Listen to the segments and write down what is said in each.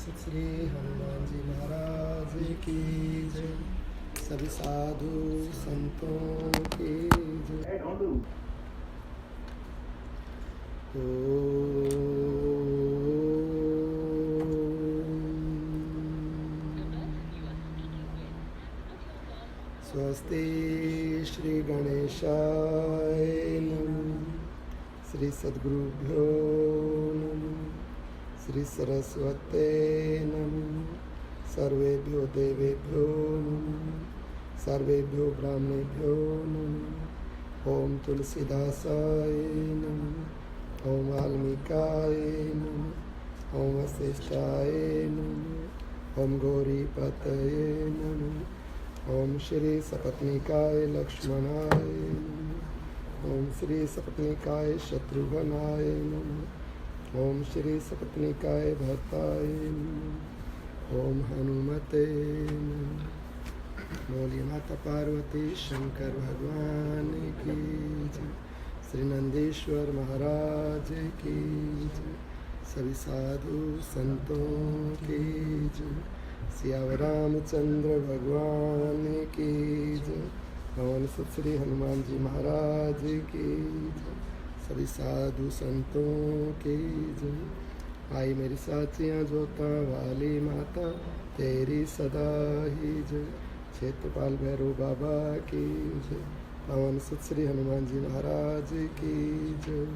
श्री हनुमान जी महाराज की जय। सभी साधु संतों की जय। स्वस्ति श्री गणेशाय नमः। श्री सद्गुरुभ्यो नमः। श्री सरस्वते नमः। सर्वेभ्यो देवेभ्यो नमः। सर्वेभ्यो ब्राह्मणेभ्यो नमः। ओम तुलसीदासाय नमः। ओम वाल्मीकाय नमः। ओम वशिष्ठाय नमः। ओम गौरीपतये नमः। ओम श्री सपत्निकाय लक्ष्मणाय नमः। ओम श्री सपत्निकाय शत्रुघ्नाय नमः। ओम श्री सपत्निकाय भरताय नमः। ओम हनुमते नमः। बोलिए माता पार्वती शंकर भगवान की जय। श्री नंदीश्वर महाराज की जय। सभी साधु संतों की जय। सियावर रामचंद्र भगवान की जय। पवन सुत श्री हनुमान जी महाराज की जय। सभी साधु संतों की जय। आई मेरी साथियाँ जोता वाली माता तेरी सदा ही जय। क्षेत्रपाल भैरव बाबा की जय। पवन सुत श्री हनुमान जी महाराज की जय।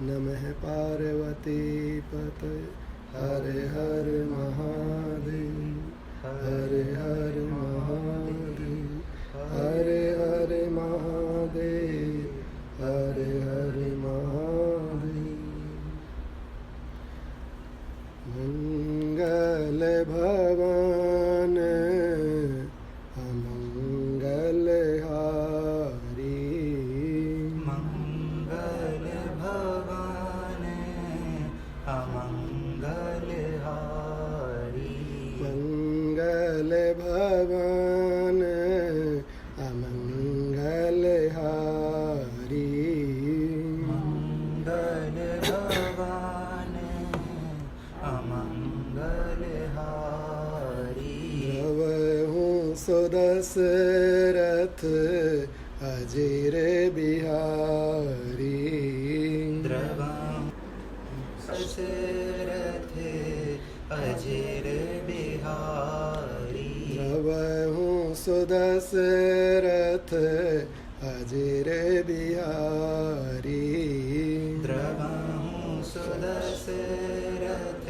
नमः पार्वती पतये हर हर महादेव। हर हर महादेव। हर हर महादेव। हर हर महादेव। मंगल भवन अमंगल हारी। मंगल भवन अमंगल हारी। मंगल भवन अमंगल हारी। मंगल भवन अमंगल हारी। द्रवहूँ सुदशरथ अजीर बिहारी। द्रवहूँ सुदशरथ अजीर बिहारी। द्रवहूँ सुदशरथ अजीर बिहारी। द्रवहूँ सुदशरथ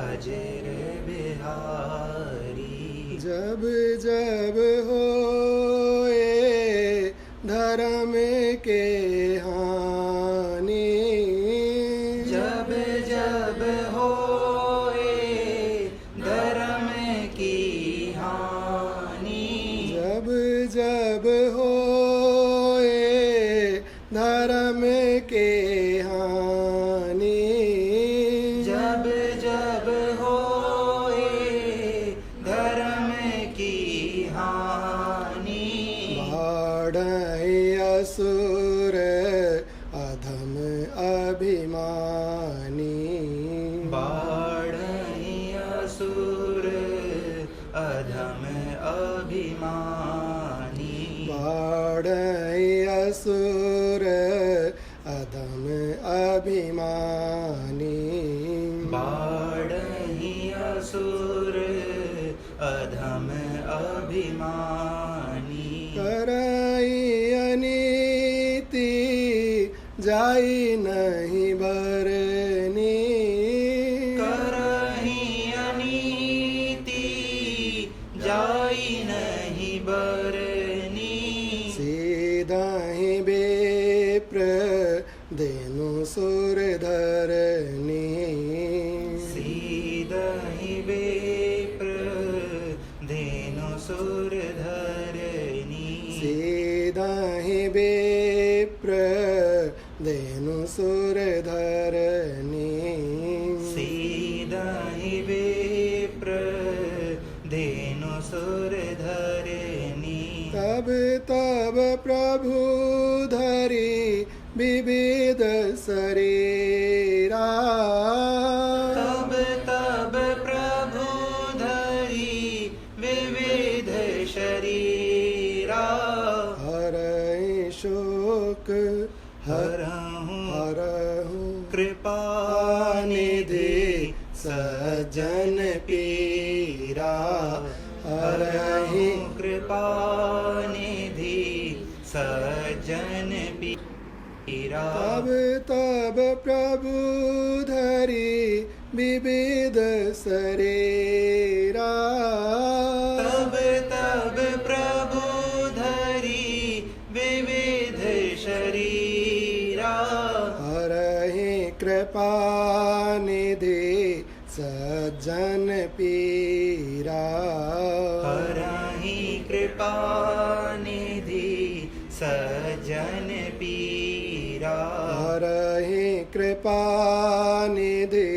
अजीर बिहारी। जब जब होए धर्म के हानि। जब जब होए धर्म की हानि। जब जब होए धर्म के हानि। जब जब होए धर्म की हानि। बाढ़ई असुर अधम अभिमानी। बाढ़ई असुर अधम अभिमानी। बाढ़ई असुर अधम अभिमानी। बाढ़ई असुर अधम अभिमानी। करई अनीति जाई नहीं भरनी। करहि अनीति जाई नहीं बरनी। सीधा ही बेप्र देनु सुर धरनी। सीदहि बेप्र धेनु सुर धरनी। सीधा ही बेप्र देनु सुर धरनी। सीदहि बेप्र धेनु सुर धरनी। तब तब प्रभु धरी विविध शरीरा। तब हरहु कृपा निधि सज्जन पीरा हरहि कृपा निधि सज्जन पीरा। तब प्रभु धरि विविध शरीरा तब प्रभु धरि विविध शरीरा हरहि कृपा निधि सज्जन पीरा हरहि कृपा निधि सज्जन पीरा हरहि कृपा निधि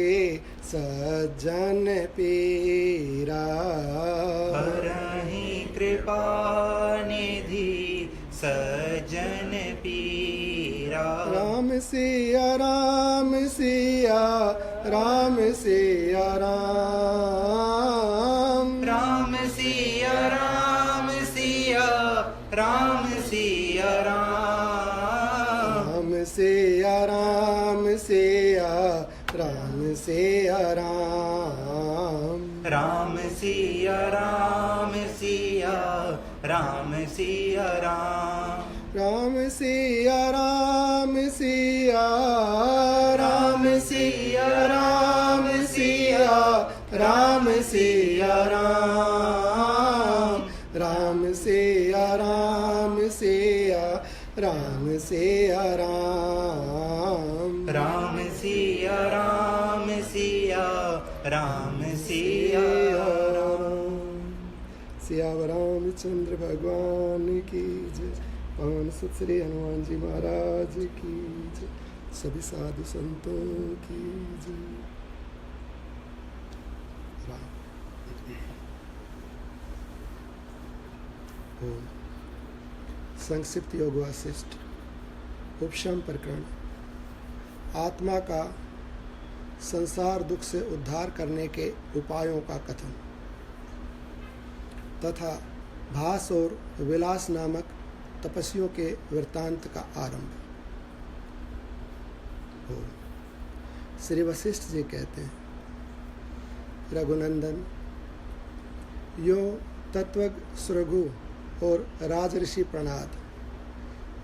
सज्जन पीरा हरहि कृपा निधि सज्जन पीरा। राम सिया राम सिया राम सिया राम राम सिया राम सिया राम सिया राम राम सिया राम सिया राम सिया राम राम सिया राम सिया राम सिया राम राम सिया राम सिया राम सिया राम सिया राम सिया राम राम सिया राम सिया राम सिया राम राम सिया राम सिया राम सिया राम। सियावर रामचंद्र भगवान की जय। पवन सुत श्री हनुमान जी महाराज की जय। सभी साधु संतों की जय। राम। ओम। संक्षिप्त योग वासिष्ठ उपशम प्रकरण। आत्मा का संसार दुख से उद्धार करने के उपायों का कथन तथा भास और विलास नामक तपस्वियों के वृत्तांत का आरंभ। श्री वशिष्ठ जी कहते हैं, रघुनंदन, यो तत्वज्ञ सुरघु और राजऋषि प्रणाद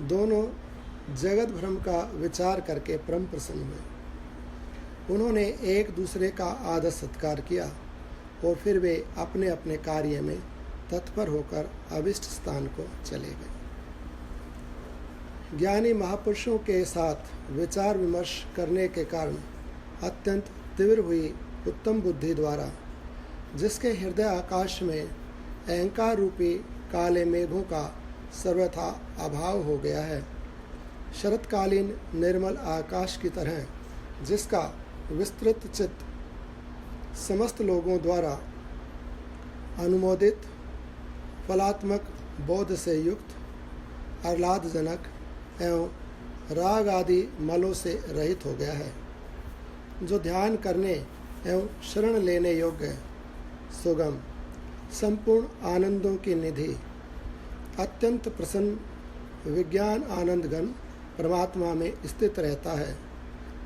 दोनों जगत भ्रम का विचार करके परम प्रसन्न हुए। उन्होंने एक दूसरे का आदर सत्कार किया और फिर वे अपने अपने कार्य में तत्पर होकर अभिष्ट स्थान को चले गए। ज्ञानी महापुरुषों के साथ विचार विमर्श करने के कारण अत्यंत तीव्र हुई उत्तम बुद्धि द्वारा जिसके हृदय आकाश में अहंकार रूपी काले मेघों का सर्वथा अभाव हो गया है, शरतकालीन निर्मल आकाश की तरह जिसका विस्तृत चित्त समस्त लोगों द्वारा अनुमोदित फलात्मक बोध से युक्त आह्लादजनक एवं राग आदि मलों से रहित हो गया है, जो ध्यान करने एवं शरण लेने योग्य सुगम संपूर्ण आनंदों की निधि अत्यंत प्रसन्न विज्ञान आनंदगण परमात्मा में स्थित रहता है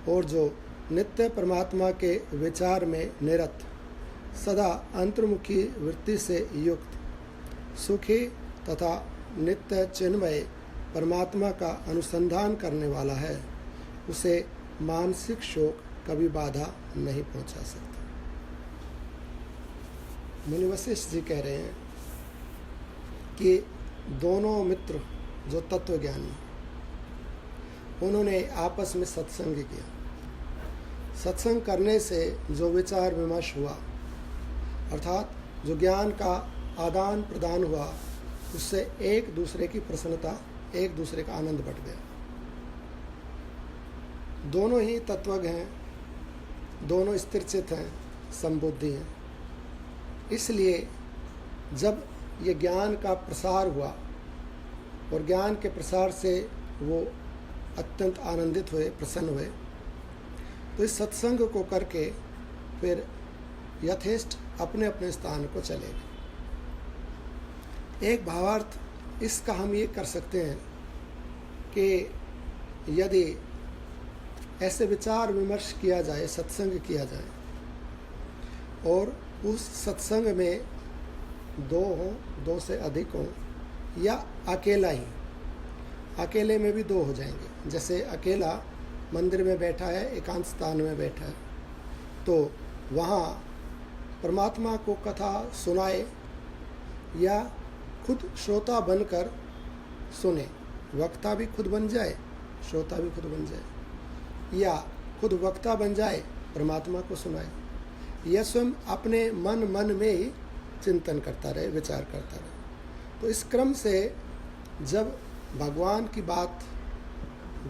और जो नित्य परमात्मा के विचार में निरत सदा अंतर्मुखी वृत्ति से युक्त सुखी तथा नित्य चिन्मय परमात्मा का अनुसंधान करने वाला है, उसे मानसिक शोक कभी बाधा नहीं पहुंचा सकता। मुनि वशिष्ठ जी कह रहे हैं कि दोनों मित्र जो तत्वज्ञानी उन्होंने आपस में सत्संग किया। सत्संग करने से जो विचार विमर्श हुआ अर्थात जो ज्ञान का आदान प्रदान हुआ, उससे एक दूसरे की प्रसन्नता, एक दूसरे का आनंद बढ़ गया। दोनों ही तत्वज्ञ हैं, दोनों स्थिरचित हैं, संबुद्धि हैं। इसलिए जब ये ज्ञान का प्रसार हुआ और ज्ञान के प्रसार से वो अत्यंत आनंदित हुए, प्रसन्न हुए, तो इस सत्संग को करके फिर यथेष्ट अपने अपने स्थान को चले गए। एक भावार्थ इसका हम ये कर सकते हैं कि यदि ऐसे विचार विमर्श किया जाए, सत्संग किया जाए, और उस सत्संग में दो हों, दो से अधिक हों, या अकेला ही, अकेले में भी दो हो जाएंगे। जैसे अकेला मंदिर में बैठा है, एकांत स्थान में बैठा है, तो वहाँ परमात्मा को कथा सुनाए या खुद श्रोता बनकर सुने, वक्ता भी खुद बन जाए, श्रोता भी खुद बन जाए, या खुद वक्ता बन जाए, परमात्मा को सुनाए, या स्वयं अपने मन में ही चिंतन करता रहे, विचार करता रहे। तो इस क्रम से जब भगवान की बात,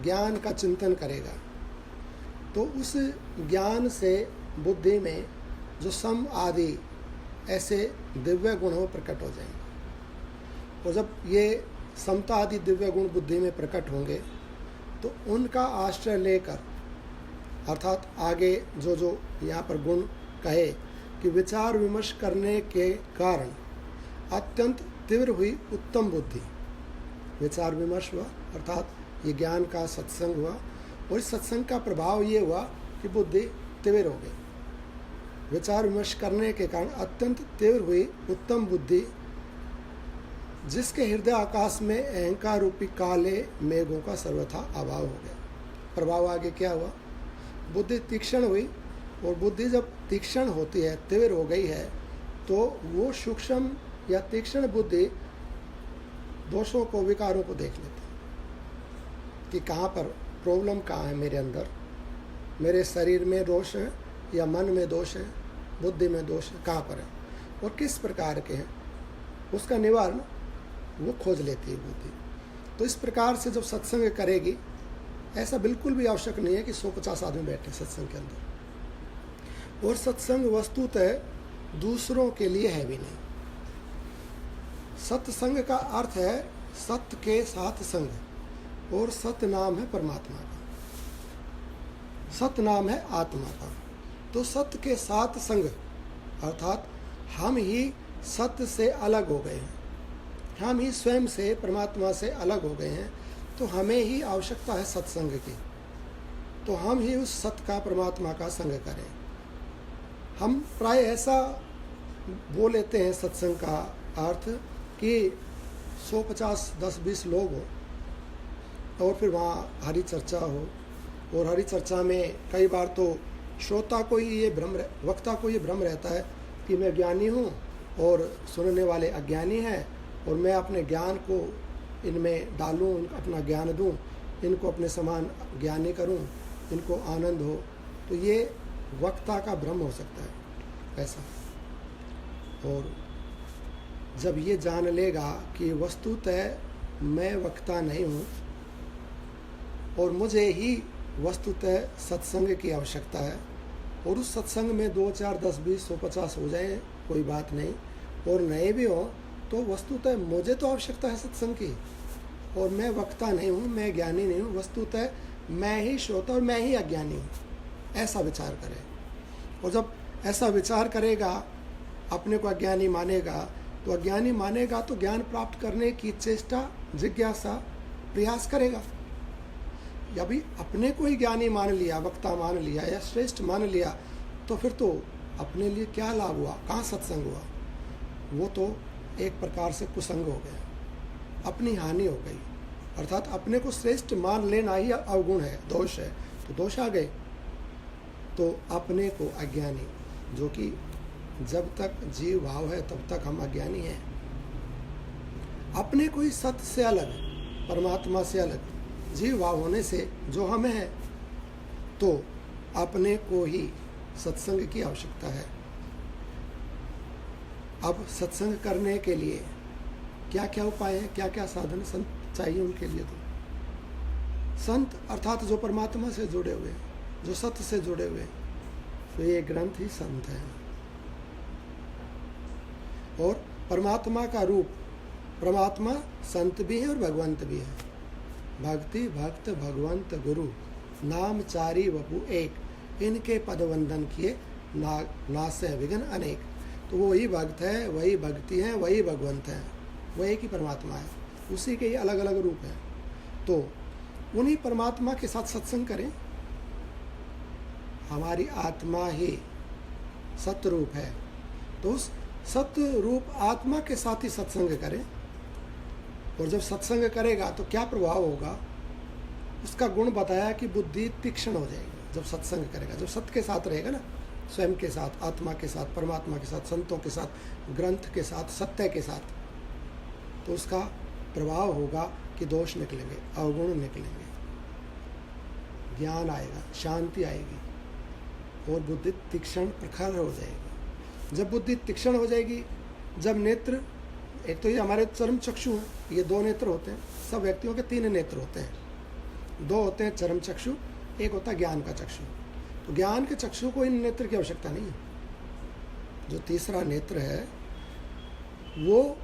ज्ञान का चिंतन करेगा, तो उस ज्ञान से बुद्धि में जो सम आदि ऐसे दिव्य गुण हो प्रकट हो जाएंगे। और जब ये समता आदि दिव्य गुण बुद्धि में प्रकट होंगे, तो उनका आश्रय लेकर, अर्थात आगे जो जो यहाँ पर गुण कहे कि विचार विमर्श करने के कारण अत्यंत तीव्र हुई उत्तम बुद्धि, विचार विमर्श हुआ अर्थात ये ज्ञान का सत्संग हुआ, और इस सत्संग का प्रभाव ये हुआ कि बुद्धि तीव्र हो गई। विचार विमर्श करने के कारण अत्यंत तीव्र हुई उत्तम बुद्धि, जिसके हृदय आकाश में अहंकार रूपी काले मेघों का सर्वथा अभाव हो गया। प्रभाव आगे क्या हुआ? बुद्धि तीक्ष्ण हुई, और बुद्धि जब तीक्ष्ण होती है, तीव्र हो गई है, तो वो सूक्ष्म या तीक्ष्ण बुद्धि दोषों को, विकारों को देख लेती है कि कहाँ पर प्रॉब्लम, कहाँ है मेरे अंदर, मेरे शरीर में दोष है या मन में दोष है, बुद्धि में दोष है, कहाँ पर है और किस प्रकार के हैं, उसका निवारण वो खोज लेती है बुद्धि। तो इस प्रकार से जब सत्संग करेगी, ऐसा बिल्कुल भी आवश्यक नहीं है कि 150 आदमी बैठे सत्संग के अंदर, और सत्संग वस्तुतः दूसरों के लिए है भी नहीं। सत्संग का अर्थ है सत्य के साथ संग, और सत्य नाम है परमात्मा का, सत्य नाम है आत्मा का। तो सत्य के साथ संग अर्थात हम ही सत्य से अलग हो गए हैं, हम ही स्वयं से, परमात्मा से अलग हो गए हैं, तो हमें ही आवश्यकता है सत्संग की। तो हम ही उस सत्य का, परमात्मा का संग करें। हम प्राय ऐसा बोल लेते हैं सत्संग का अर्थ कि 150, 10, 20 लोग हो, और फिर वहाँ हरि चर्चा हो, और हरि चर्चा में कई बार तो श्रोता को ही ये भ्रम, वक्ता को ये भ्रम रहता है कि मैं ज्ञानी हूँ और सुनने वाले अज्ञानी हैं, और मैं अपने ज्ञान को इनमें डालूँ, अपना ज्ञान दूँ, इनको अपने समान ज्ञानी करूँ, इनको आनंद हो। तो ये वक्ता का भ्रम हो सकता है ऐसा। और जब ये जान लेगा कि वस्तुतः मैं वक्ता नहीं हूँ और मुझे ही वस्तुतः सत्संग की आवश्यकता है, और उस सत्संग में 2, 4, 10, 20, 150 हो जाए कोई बात नहीं, और नए भी हो, तो वस्तुतः मुझे तो आवश्यकता है सत्संग की, और मैं वक्ता नहीं हूँ, मैं ज्ञानी नहीं हूँ, वस्तुतः मैं ही श्रोता और मैं ही अज्ञानी हूँ, ऐसा विचार करें। और जब ऐसा विचार करेगा, अपने को अज्ञानी मानेगा, तो अज्ञानी मानेगा तो ज्ञान प्राप्त करने की चेष्टा, जिज्ञासा, प्रयास करेगा। यदि अपने को ही ज्ञानी मान लिया, वक्ता मान लिया या श्रेष्ठ मान लिया, तो फिर तो अपने लिए क्या लाभ हुआ, कहाँ सत्संग हुआ? वो तो एक प्रकार से कुसंग हो गया, अपनी हानि हो गई। अर्थात अपने को श्रेष्ठ मान लेना ही अवगुण है, दोष है, तो दोष आ गए। तो अपने को अज्ञानी, जो कि जब तक जीव भाव है तब तक हम अज्ञानी हैं, अपने को ही सत्य से अलग, परमात्मा से अलग जीव भाव होने से जो हमें है, तो अपने को ही सत्संग की आवश्यकता है। अब सत्संग करने के लिए क्या क्या उपाय हैं, क्या क्या साधन संत चाहिए उनके लिए? तो संत अर्थात जो परमात्मा से जुड़े हुए, जो सत्य से जुड़े हुए, तो ये ग्रंथ ही संत है। और परमात्मा का रूप, परमात्मा संत भी है और भगवंत भी है। भक्ति भक्त भगवंत गुरु नाम चारी वपु एक, इनके पद वंदन किए नासे विघ्न अनेक। तो वो वही भक्त है, वही भक्ति है, वही भगवंत है, वही की परमात्मा है, उसी के ही अलग अलग रूप हैं। तो उन्हीं परमात्मा के साथ सत्संग करें। हमारी आत्मा ही सत्य रूप है, तो उस सत्य रूप आत्मा के साथ ही सत्संग करें। और जब सत्संग करेगा तो क्या प्रभाव होगा, उसका गुण बताया कि बुद्धि तीक्ष्ण हो जाएगी। जब सत्संग करेगा, जब सत्य के साथ रहेगा ना, स्वयं के साथ, आत्मा के साथ, परमात्मा के साथ, संतों के साथ, ग्रंथ के साथ, सत्य के साथ, तो उसका प्रभाव होगा कि दोष निकलेंगे, अवगुण निकलेंगे, ज्ञान आएगा, शांति आएगी और बुद्धि तीक्ष्ण प्रखर हो जाएगी। जब बुद्धि तीक्ष्ण हो जाएगी, जब नेत्र, एक तो ये हमारे चरम चक्षु हैं, ये 2 नेत्र होते हैं। सब व्यक्तियों के 3 नेत्र होते हैं। 2 होते हैं चरम चक्षु, एक होता है ज्ञान का चक्षु। तो ज्ञान के चक्षु को इन नेत्र की आवश्यकता नहीं है। जो तीसरा नेत्र है वो,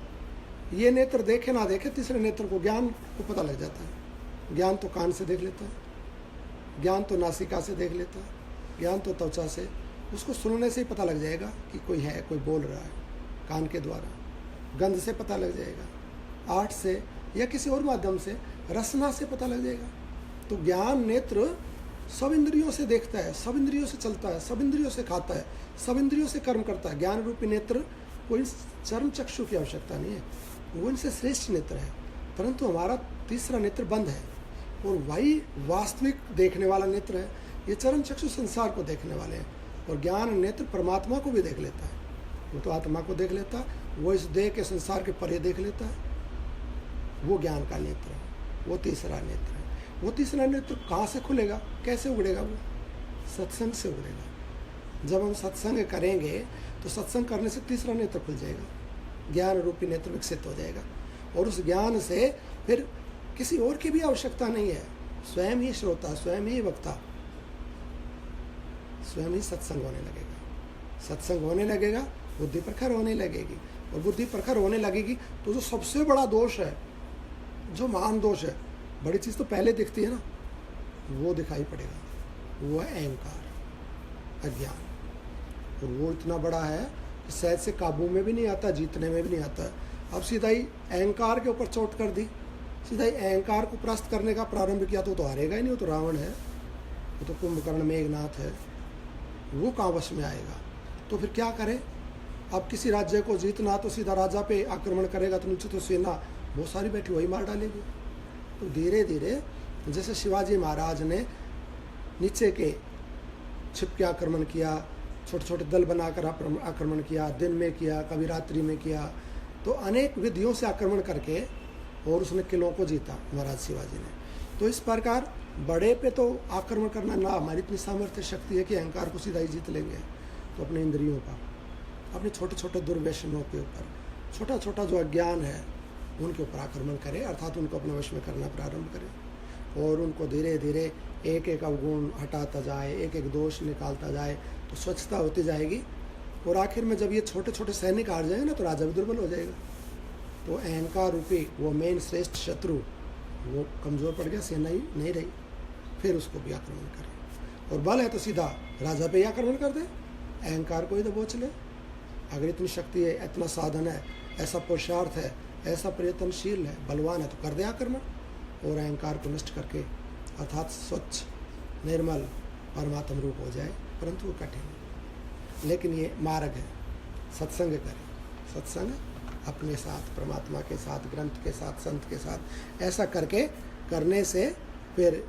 ये नेत्र देखे ना देखे, तीसरे नेत्र को, ज्ञान को पता लग जाता है। ज्ञान तो कान से देख लेता है, ज्ञान तो नासिका से देख लेता है, ज्ञान तो त्वचा से, उसको सुनने से ही पता लग जाएगा कि कोई है, कोई बोल रहा है, कान के द्वारा। गंध से पता लग जाएगा, आठ से या किसी और माध्यम से, रसना से पता लग जाएगा। तो ज्ञान नेत्र सब इंद्रियों से देखता है, सब इंद्रियों से चलता है, सब इंद्रियों से खाता है, सब इंद्रियों से कर्म करता है। ज्ञान रूपी नेत्र कोई चर्म चक्षु की आवश्यकता नहीं है, वो इनसे श्रेष्ठ नेत्र है। परंतु हमारा तीसरा नेत्र बंद है और वही वास्तविक देखने वाला नेत्र है। ये चरम चक्षु संसार को देखने वाले हैं और ज्ञान नेत्र परमात्मा को भी देख लेता है। वो तो आत्मा को देख लेता है, वो इस देह के संसार के परे देख लेता है। वो ज्ञान का नेत्र है, वो तीसरा नेत्र है। वो तीसरा नेत्र कहाँ से खुलेगा, कैसे उगड़ेगा? वो सत्संग से उगड़ेगा। जब हम सत्संग करेंगे तो सत्संग करने से तीसरा नेत्र खुल जाएगा, ज्ञान रूपी नेत्र विकसित हो जाएगा। और उस ज्ञान से फिर किसी और की भी आवश्यकता नहीं है, स्वयं ही श्रोता, स्वयं ही वक्ता, स्वयं ही सत्संग होने लगेगा। सत्संग होने लगेगा, बुद्धि प्रखर होने लगेगी। और बुद्धि प्रखर होने लगेगी तो जो सबसे बड़ा दोष है, जो महान दोष है, बड़ी चीज़ तो पहले दिखती है ना, वो दिखाई पड़ेगा। वो है अहंकार, अज्ञान। और वो इतना बड़ा है कि शायद से काबू में भी नहीं आता, जीतने में भी नहीं आता। अब सीधा ही अहंकार के ऊपर चोट कर दी, सीधा ही अहंकार को परास्त करने का प्रारंभ किया तो हारेगा ही नहीं। वो तो रावण है, वो तो कुंभकर्ण मेघनाथ है, वो कहाँ वश में आएगा? तो फिर क्या करे? अब किसी राज्य को जीतना तो सीधा राजा पे आक्रमण करेगा तो नीचे तो सेना बहुत सारी बैठी, वही मार डालेगी। तो धीरे धीरे जैसे शिवाजी महाराज ने नीचे के छिप के आक्रमण किया, छोटे छोटे दल बनाकर आक्रमण किया, दिन में किया, कभी रात्रि में किया, तो अनेक विधियों से आक्रमण करके और उसने किलों को जीता महाराज शिवाजी ने। तो इस प्रकार बड़े पे तो आक्रमण करना ना हमारी इतनी सामर्थ्य शक्ति है कि अहंकार को सीधा ही जीत लेंगे। तो अपने इंद्रियों का, अपने छोटे छोटे दुर्व्यसनों के ऊपर, छोटा छोटा जो अज्ञान है उनके ऊपर आक्रमण करें, अर्थात उनको अपने वश में करना प्रारंभ करें और उनको धीरे धीरे एक एक अवगुण हटाता जाए, एक एक दोष निकालता जाए, तो स्वच्छता होती जाएगी। और आखिर में जब ये छोटे छोटे सैनिक हार जाएंगे ना, तो राजा भी दुर्बल हो जाएगा। तो अहंकार रूपी वो मेन श्रेष्ठ शत्रु वो कमज़ोर पड़ गया, सेना ही नहीं रही, फिर उसको भी आक्रमण करें। और बल है तो सीधा राजा पे ही आक्रमण कर दे, अहंकार को ही दबोच ले। अगर इतनी शक्ति है, इतना साधन है, ऐसा पुरुषार्थ है, ऐसा प्रयत्नशील है, बलवान है, तो कर दे आक्रमण और अहंकार को नष्ट करके अर्थात स्वच्छ निर्मल परमात्म रूप हो जाए। परंतु वो कठिन है, लेकिन ये मार्ग है। सत्संग करें, सत्संग अपने साथ, परमात्मा के साथ, ग्रंथ के साथ, संत के साथ, ऐसा करने से फिर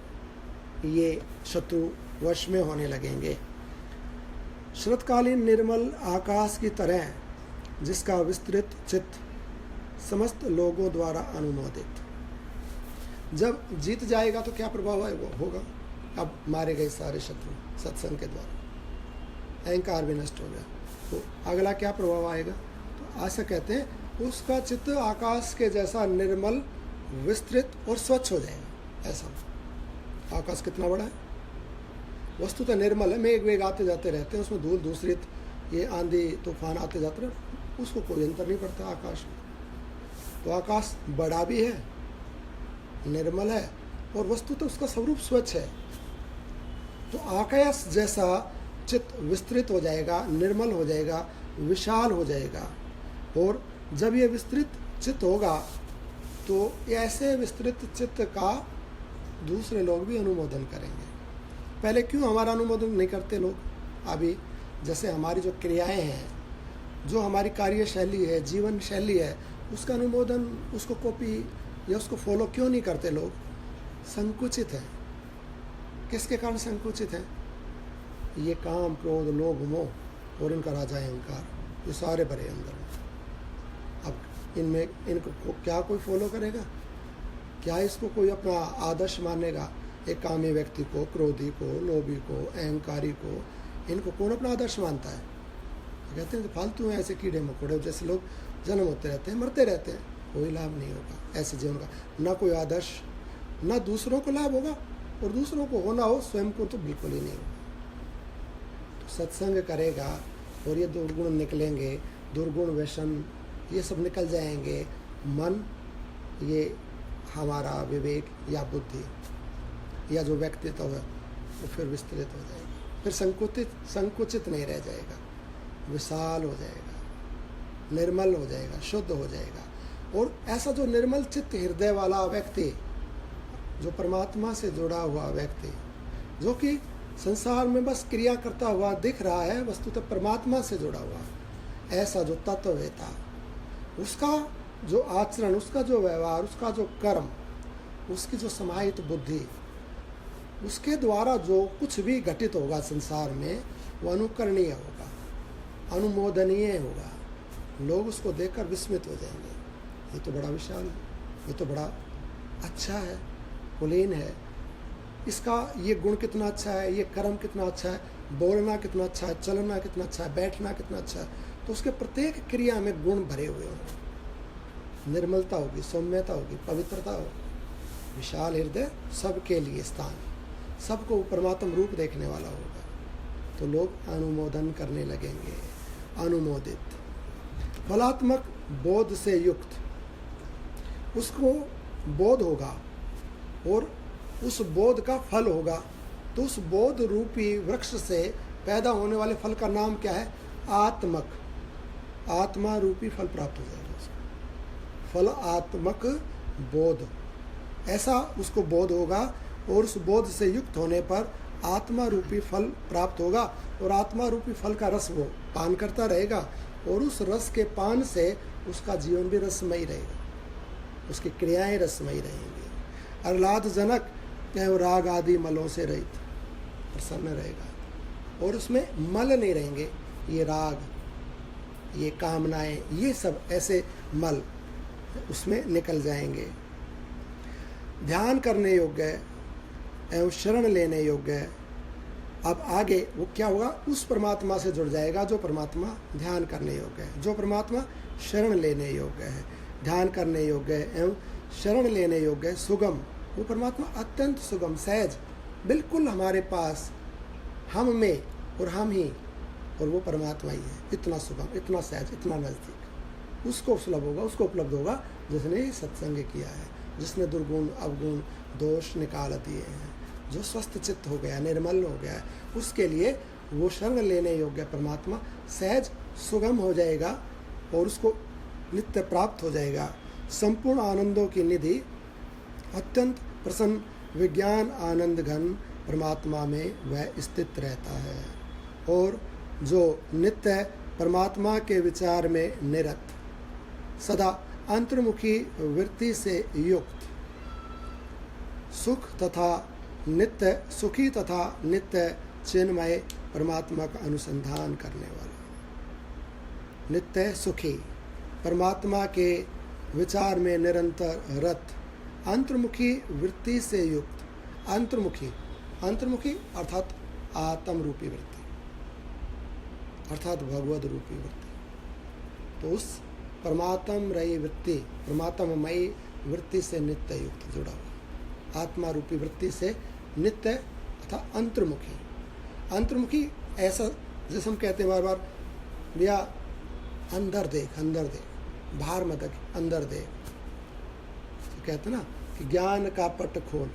ये शत्रु वश में होने लगेंगे। शरतकालीन निर्मल आकाश की तरह जिसका विस्तृत चित्त समस्त लोगों द्वारा अनुमोदित। जब जीत जाएगा तो क्या प्रभाव है वो होगा? अब मारे गए सारे शत्रु सत्संग के द्वारा, अहंकार भी नष्ट हो गया, तो अगला क्या प्रभाव आएगा? तो ऐसा कहते हैं उसका चित्त आकाश के जैसा निर्मल, विस्तृत और स्वच्छ हो जाएगा। ऐसा आकाश कितना बड़ा है, वस्तु तो निर्मल है, मेघ वेग आते जाते रहते हैं, उसमें धूल दूसरित ये आंधी तूफान आते जाते हैं, उसको कोई अंतर नहीं पड़ता आकाश में। तो आकाश बड़ा भी है, निर्मल है और वस्तु तो उसका स्वरूप स्वच्छ है। तो आकाश जैसा चित्त विस्तृत हो जाएगा, निर्मल हो जाएगा, विशाल हो जाएगा। और जब ये विस्तृत चित्त होगा तो ऐसे विस्तृत चित्त का दूसरे लोग भी अनुमोदन करेंगे। पहले क्यों हमारा अनुमोदन नहीं करते लोग? अभी जैसे हमारी जो क्रियाएं हैं, जो हमारी कार्यशैली है, जीवन शैली है, उसका अनुमोदन, उसको कॉपी या उसको फॉलो क्यों नहीं करते लोग? संकुचित है। किसके कारण संकुचित है? ये काम, क्रोध, लोभ, मोह और इनका राजा अहंकार, ये सारे भरे अंदर में। अब इनको क्या कोई फॉलो करेगा? क्या इसको कोई अपना आदर्श मानेगा? एक कामी व्यक्ति को, क्रोधी को, लोभी को, अहंकारी को, इनको कौन अपना आदर्श मानता है? कहते हैं तो फालतू हैं, ऐसे कीड़े मकोड़े जैसे लोग जन्म होते रहते हैं, मरते रहते हैं, कोई लाभ नहीं होगा ऐसे जीवन का। ना कोई आदर्श, ना दूसरों को लाभ होगा, और दूसरों को होना हो, स्वयं को तो बिल्कुल ही नहीं होगा। तो सत्संग करेगा और ये दुर्गुण निकलेंगे, दुर्गुण, व्यसन, ये सब निकल जाएंगे। मन, ये हमारा विवेक या बुद्धि या जो व्यक्तित्व है वो फिर विस्तृत हो जाएगा, फिर संकुचित नहीं रह जाएगा, विशाल हो जाएगा, निर्मल हो जाएगा, शुद्ध हो जाएगा। और ऐसा जो निर्मल चित्त हृदय वाला व्यक्ति, जो परमात्मा से जुड़ा हुआ व्यक्ति, जो कि संसार में बस क्रिया करता हुआ दिख रहा है, वस्तुतः परमात्मा से जुड़ा हुआ, ऐसा जो तत्ववेता, उसका जो आचरण, उसका जो व्यवहार, उसका जो कर्म, उसकी जो समाहित बुद्धि, उसके द्वारा जो कुछ भी घटित होगा संसार में, वो अनुकरणीय होगा, अनुमोदनीय होगा। लोग उसको देखकर विस्मित हो जाएंगे, ये तो बड़ा विशाल है, ये तो बड़ा अच्छा है, कुलीन है, इसका ये गुण कितना अच्छा है, ये कर्म कितना अच्छा है, बोलना कितना अच्छा है, चलना कितना अच्छा है, बैठना कितना अच्छा है। तो उसके प्रत्येक क्रिया में गुण भरे हुए होंगे, निर्मलता होगी, सौम्यता होगी, पवित्रता होगी, विशाल हृदय, सबके लिए स्थान, सबको परमात्म रूप देखने वाला होगा। तो लोग अनुमोदन करने लगेंगे। अनुमोदित, फलात्मक बोध से युक्त, उसको बोध होगा और उस बोध का फल होगा। तो उस बोध रूपी वृक्ष से पैदा होने वाले फल का नाम क्या है? आत्मक, आत्मा रूपी फल प्राप्त हो जाएगा उसको, फल आत्मक बोध, ऐसा उसको बोध होगा। और उस बोध से युक्त होने पर आत्मा रूपी फल प्राप्त होगा, और आत्मा रूपी फल का रस वो पान करता रहेगा, और उस रस के पान से उसका जीवन भी रसमयी रहेगा, उसकी क्रियाएं रसमयी रहेंगी। आह्लादजनक एवं राग आदि मलों से रहित, प्रसन्न रहेगा, और उसमें मल नहीं रहेंगे, ये राग, ये कामनाएं, ये सब ऐसे मल उसमें निकल जाएंगे। ध्यान करने योग्य एवं शरण लेने योग्य है। अब आगे वो क्या होगा? उस परमात्मा से जुड़ जाएगा जो परमात्मा ध्यान करने योग्य है, जो परमात्मा शरण लेने योग्य है, ध्यान करने योग्य है एवं शरण लेने योग्य है। सुगम, वो परमात्मा अत्यंत सुगम, सहज, बिल्कुल हमारे पास, हम में और हम ही, और वो परमात्मा ही है, इतना सुगम, इतना सहज, इतना नज़दीक। उसको सुलभ होगा, उसको उपलब्ध होगा जिसने सत्संग किया है, जिसने दुर्गुण अवगुण दोष निकाल दिए हैं, जो स्वस्थ चित्त हो गया, निर्मल हो गया, उसके लिए वो शरण लेने योग्य परमात्मा सहज सुगम हो जाएगा और उसको नित्य प्राप्त हो जाएगा। संपूर्ण आनंदों की निधि, अत्यंत प्रसन्न विज्ञान आनंद घन परमात्मा में वह स्थित रहता है, और जो नित्य परमात्मा के विचार में निरत, सदा अंतर्मुखी वृत्ति से युक्त, सुख तथा नित्य सुखी तथा नित्य चिन्मय परमात्मा का अनुसंधान करने वाला, नित्य सुखी परमात्मा के विचार में निरंतर रत, अंतर्मुखी वृत्ति से युक्त, अंतर्मुखी, अंतर्मुखी अर्थात आत्म रूपी वृत्ति, अर्थात भगवद रूपी वृत्ति। तो उस परमात्म रही वृत्ति, परमात्ममयी वृत्ति से नित्य युक्त जुड़ा हुआ, आत्मा रूपी वृत्ति से नित्य तथा अंतर्मुखी। अंतर्मुखी ऐसा जैसे हम कहते हैं बार बार, भैया अंदर देख, अंदर देख, बाहर मत देख, अंदर देख। तो कहते ना कि ज्ञान का पट खोल,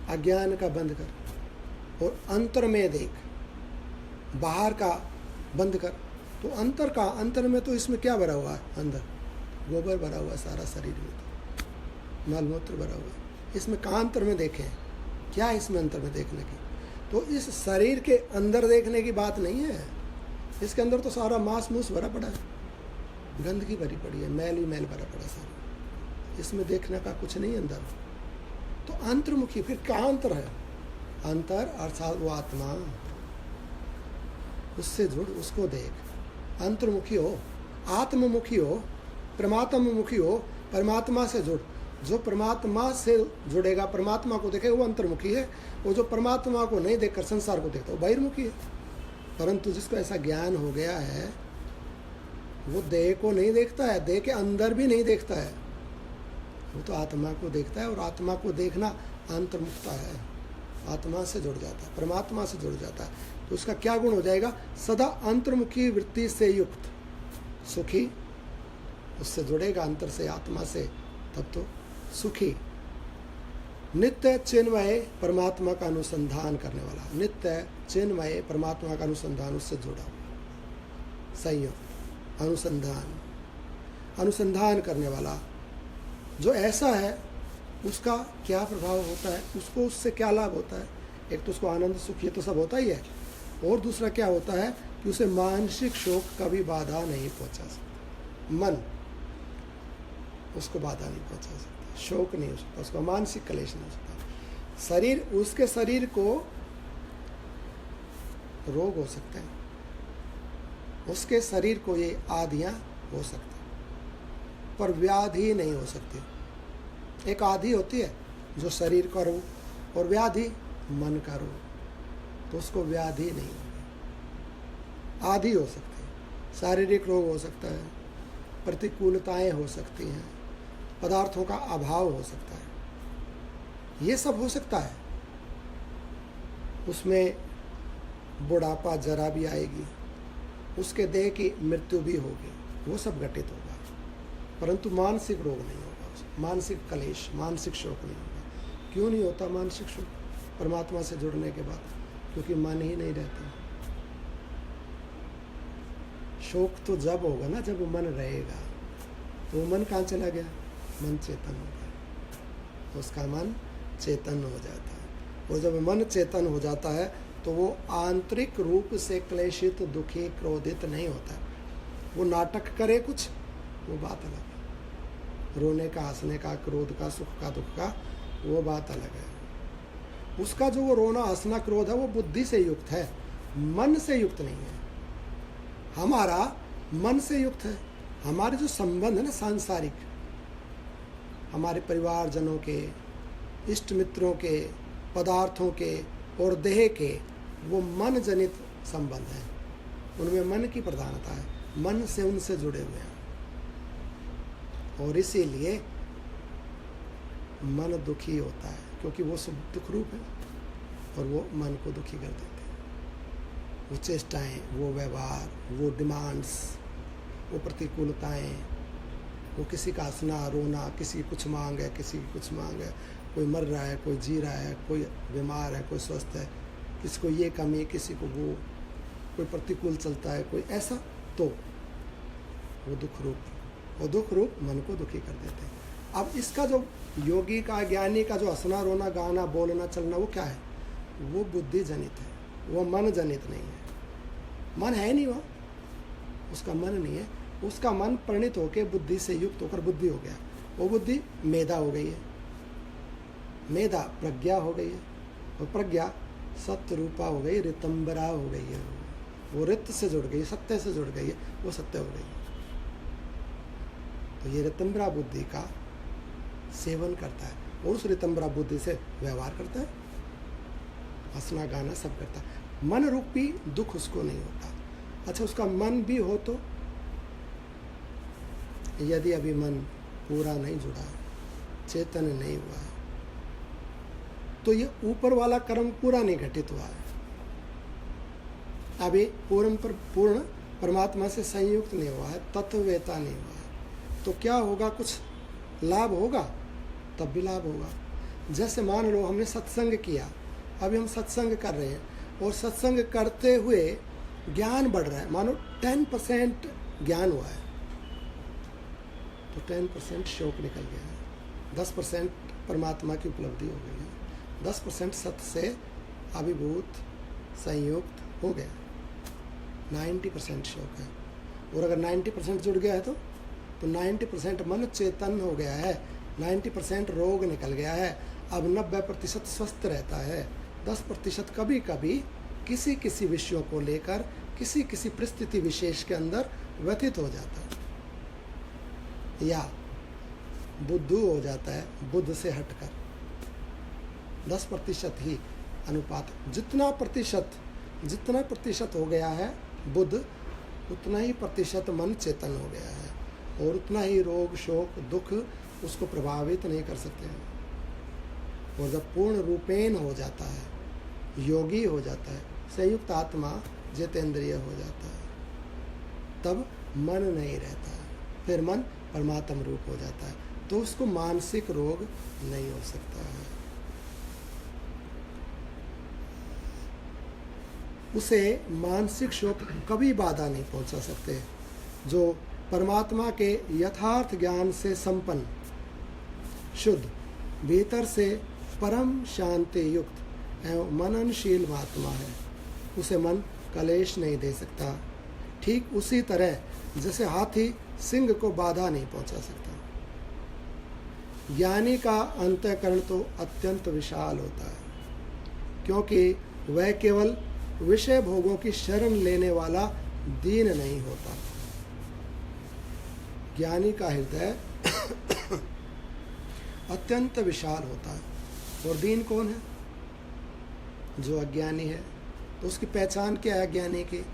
अज्ञान का बंद कर, और अंतर में देख, बाहर का बंद कर। तो अंतर का, अंतर में तो इसमें क्या भरा हुआ है? अंदर गोबर भरा हुआ है, सारा शरीर में तो मलमूत्र भरा हुआ है, इसमें कहाँ अंतर में देखें, क्या है इसमें अंतर में देखने की? तो इस शरीर के अंदर देखने की बात नहीं है। इसके अंदर तो सारा मांस मूस भरा पड़ा है, गंदगी भरी पड़ी है, मैल ही मैल भरा पड़ा है सारा। इसमें देखने का कुछ नहीं अंदर। तो अंतर्मुखी, फिर कहाँ अंतर है? अंतर अर्थात वो आत्मा, उससे जुड़, उसको देख। अंतर्मुखी हो, आत्ममुखी हो, परमात्ममुखी हो, परमात्मा से जुड़। जो परमात्मा से जुड़ेगा, परमात्मा को देखेगा, वो अंतर्मुखी है। वो जो परमात्मा को नहीं देखकर संसार को देखता, वो बहिर्मुखी है। परंतु जिसको ऐसा ज्ञान हो गया है, वो देह को नहीं देखता है, देह के अंदर भी नहीं देखता है, वो तो आत्मा को देखता है। और आत्मा को देखना अंतर्मुखता है, आत्मा से जुड़ जाता है, परमात्मा से जुड़ जाता है। तो उसका क्या गुण हो जाएगा? सदा अंतर्मुखी वृत्ति से युक्त, सुखी। उससे जुड़ेगा अंतर से, आत्मा से, तब तो सुखी। नित्य चिन्मय परमात्मा का अनुसंधान करने वाला, नित्य चिन्मय परमात्मा का अनुसंधान, उससे जुड़ा हुआ संयोग, अनुसंधान करने वाला जो ऐसा है, उसका क्या प्रभाव होता है, उसको उससे क्या लाभ होता है? एक तो उसको आनंद सुख, ये तो सब होता ही है। और दूसरा क्या होता है कि उसे मानसिक शोक का भी बाधा नहीं पहुंचा सकता। मन उसको बाधा नहीं पहुंचा सकता, शोक नहीं हो सकता, उसको मानसिक क्लेश नहीं हो सकता। शरीर, उसके शरीर को रोग हो सकते हैं, उसके शरीर को ये आदियां हो सकती, पर व्याधि नहीं हो सकती। एक आदि होती है जो शरीर का रोग, और व्याधि मन का रोग, तो उसको व्याधि नहीं होगी। आदि हो सकती है, शारीरिक रोग हो सकता है, प्रतिकूलताएं हो सकती हैं, पदार्थों का अभाव हो सकता है, ये सब हो सकता है। उसमें बुढ़ापा, जरा भी आएगी, उसके देह की मृत्यु भी होगी, वो सब घटित होगा। परंतु मानसिक रोग नहीं होगा, मानसिक कलेश, मानसिक शोक नहीं होगा। क्यों नहीं होता मानसिक शोक? परमात्मा से जुड़ने के बाद, क्योंकि मन ही नहीं रहता। शोक तो जब होगा ना, जब मन रहेगा। तो मन कहाँ चला गया? मन चेतन हो गया, तो उसका मन चेतन हो जाता है। और जब मन चेतन हो जाता है तो वो आंतरिक रूप से क्लेशित, दुखी, क्रोधित नहीं होता। वो नाटक करे कुछ, वो बात अलग है। रोने का, हंसने का, क्रोध का, सुख का, दुख का, वो बात अलग है। उसका जो वो रोना, हंसना, क्रोध है, वो बुद्धि से युक्त है, मन से युक्त नहीं है। हमारा मन से युक्त है। हमारे जो संबंध है ना सांसारिक, हमारे परिवारजनों के, इष्ट मित्रों के, पदार्थों के और देह के, वो मन जनित संबंध हैं। उनमें मन की प्रधानता है, मन से उनसे जुड़े हुए हैं। और इसीलिए मन दुखी होता है, क्योंकि वो सब दुख रूप है और वो मन को दुखी कर देते हैं। वो चेष्टाएं, वो व्यवहार, वो डिमांड्स, वो प्रतिकूलताएं, वो किसी का हंसना, रोना, किसी की कुछ मांग है, किसी की कुछ मांग है, कोई मर रहा है, कोई जी रहा है, कोई बीमार है, कोई स्वस्थ है, किसी को ये कमी, किसी को वो, कोई प्रतिकूल चलता है, कोई ऐसा, तो वो दुख रूप, वो दुख रूप मन को दुखी कर देते हैं। अब इसका जो योगी का, ज्ञानी का जो हंसना, रोना, गाना, बोलना, चलना, वो क्या है? वो बुद्धि जनित है, वो मन जनित नहीं है। मन है नहीं वहाँ, उसका मन नहीं है। उसका मन परिणित होकर बुद्धि से युक्त होकर बुद्धि हो गया। वो बुद्धि मेधा हो गई है, मेधा प्रज्ञा हो गई है, और प्रज्ञा सत्य रूपा हो गई, रितंबरा हो गई है। वो रित से जुड़ गई, सत्य से जुड़ गई है, वो सत्य हो गई। तो ये रितंबरा बुद्धि का सेवन करता है और उस रितंबरा बुद्धि से व्यवहार करता है, हंसना, गाना सब करता है। मन रूपी दुख उसको नहीं होता। अच्छा, उसका मन भी हो तो, यदि अभी मन पूरा नहीं जुड़ा है, चेतन नहीं हुआ है, तो ये ऊपर वाला कर्म पूरा नहीं घटित हुआ है। अभी पूर्ण परमात्मा से संयुक्त नहीं हुआ है, तत्ववेता नहीं हुआ है। तो क्या होगा? कुछ लाभ होगा, तब भी लाभ होगा। जैसे मान लो हमने सत्संग किया, अभी हम सत्संग कर रहे हैं और सत्संग करते हुए ज्ञान बढ़ रहा है। मानो 10% ज्ञान हुआ है, तो 10% शोक निकल गया है, 10% परमात्मा की उपलब्धि हो गई है। 10% सत्य से अभिभूत संयुक्त हो गया, 90% शोक है। और अगर 90% जुड़ गया है तो 90% मन चेतन हो गया है, 90% रोग निकल गया है। अब 90% स्वस्थ रहता है। 10% कभी कभी किसी किसी विषयों को लेकर किसी किसी परिस्थिति विशेष के अंदर व्यथित हो जाता है या बुद्धू हो जाता है, बुद्ध से हटकर। 10% ही अनुपात, जितना प्रतिशत हो गया है बुद्ध, उतना ही प्रतिशत मन चेतन हो गया है, और उतना ही रोग शोक दुख उसको प्रभावित नहीं कर सकते हैं। और जब पूर्ण रूपेण हो जाता है, योगी हो जाता है, संयुक्त आत्मा जितेंद्रिय हो जाता है, तब मन नहीं रहता है, फिर मन परमात्म रूप हो जाता है, तो उसको मानसिक रोग नहीं हो सकता है। उसे मानसिक शोक कभी बाधा नहीं पहुंचा सकते। जो परमात्मा के यथार्थ ज्ञान से संपन्न, शुद्ध, भीतर से परम शांति युक्त एवं मननशील महात्मा है, उसे मन कलेश नहीं दे सकता। ठीक उसी तरह जैसे हाथी सिंह को बाधा नहीं पहुंचा सकता। ज्ञानी का अंतःकरण तो अत्यंत विशाल होता है, क्योंकि वह केवल विषय भोगों की शरण लेने वाला दीन नहीं होता। ज्ञानी का हृदय अत्यंत विशाल होता है। और दीन कौन है? जो अज्ञानी है। तो उसकी पहचान क्या है अज्ञानी की?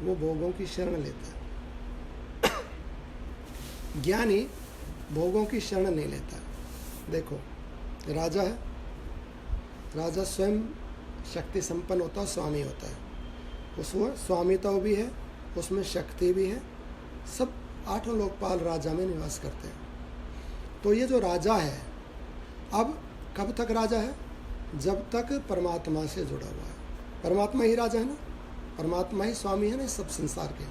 वो भोगों की शरण लेता है। ज्ञानी भोगों की शरण नहीं लेता। देखो, राजा है, राजा स्वयं शक्ति संपन्न होता है, स्वामी होता है। उसमें स्वामित्व भी है, उसमें शक्ति भी है, सब 8 लोकपाल राजा में निवास करते हैं। तो ये जो राजा है, अब कब तक राजा है? जब तक परमात्मा से जुड़ा हुआ है। परमात्मा ही राजा है ना, परमात्मा ही स्वामी है ना इस सब संसार के।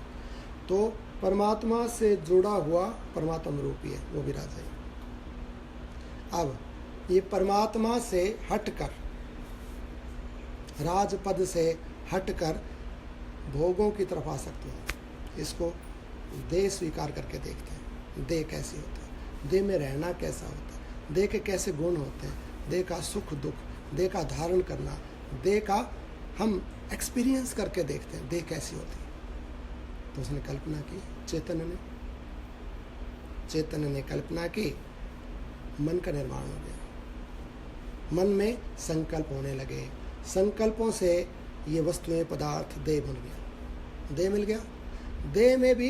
तो परमात्मा से जुड़ा हुआ परमात्मा रूपी है, वो भी राजा है। अब ये परमात्मा से हटकर, राजपद से हटकर भोगों की तरफ आसक्त हुआ, इसको देह स्वीकार करके देखते हैं। देह कैसी होता है, देह में रहना कैसा होता है, देह के कैसे गुण होते हैं, देह का सुख दुख, देह का धारण करना, देह का हम एक्सपीरियंस करके देखते हैं, देह कैसी होती है। तो उसने कल्पना की, चेतन ने कल्पना की, मन का निर्माण हो गया। मन में संकल्प होने लगे, संकल्पों से ये वस्तुएं पदार्थ देह बन गया, देह मिल गया। देह में भी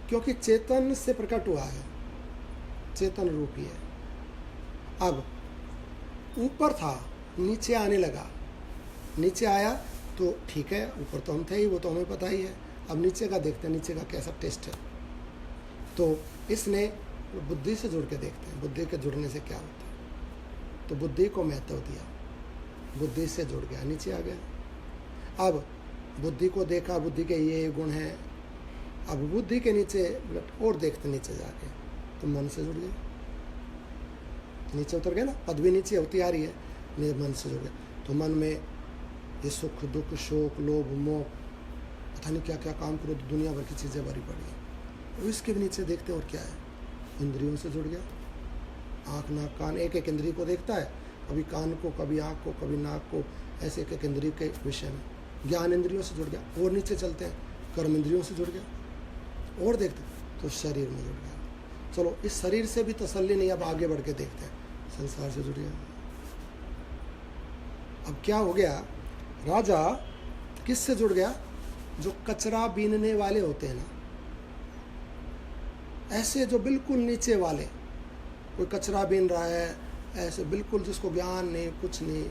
क्योंकि चेतन से प्रकट हुआ है, चेतन रूपी है। अब ऊपर था, नीचे आने लगा, नीचे आया तो ठीक है, ऊपर तो हम थे ही, वो तो हमें पता ही है। अब नीचे का देखते हैं, नीचे का कैसा टेस्ट है। तो इसने बुद्धि से जुड़ के देखते हैं, बुद्धि के जुड़ने से क्या होता है। तो बुद्धि को महत्व दिया, बुद्धि से जुड़ गया, नीचे आ गया। अब बुद्धि को देखा, बुद्धि के ये गुण हैं। अब बुद्धि के नीचे और देखते नीचे जाके, तो मन से जुड़ गया, नीचे उतर गया ना, पदवी नीचे होती आ रही है, मन से जुड़ गया। तो मन में ये सुख दुख शोक लोभ मोह, पता नहीं क्या क्या काम करो, तो दुनिया भर की चीज़ें भरी पड़ी है। तो इसके भी नीचे देखते और क्या है, इंद्रियों से जुड़ गया। आँख नाक कान, एक एक इंद्रिय को देखता है, कभी कान को, कभी आँख को, कभी नाक को, ऐसे एक एक इंद्रिय के विषय में। ज्ञान इंद्रियों से जुड़ गया। और नीचे चलते हैं, कर्म इंद्रियों से जुड़ गया। और देखते तो शरीर में जुड़ गया। चलो, इस शरीर से भी तसल्ली नहीं, अब आगे बढ़ के देखते हैं, संसार से जुड़ गया। अब क्या हो गया, राजा किससे जुड़ गया? जो कचरा बीनने वाले होते हैं ना, ऐसे जो बिल्कुल नीचे वाले, कोई कचरा बीन रहा है ऐसे, बिल्कुल जिसको ज्ञान नहीं कुछ नहीं,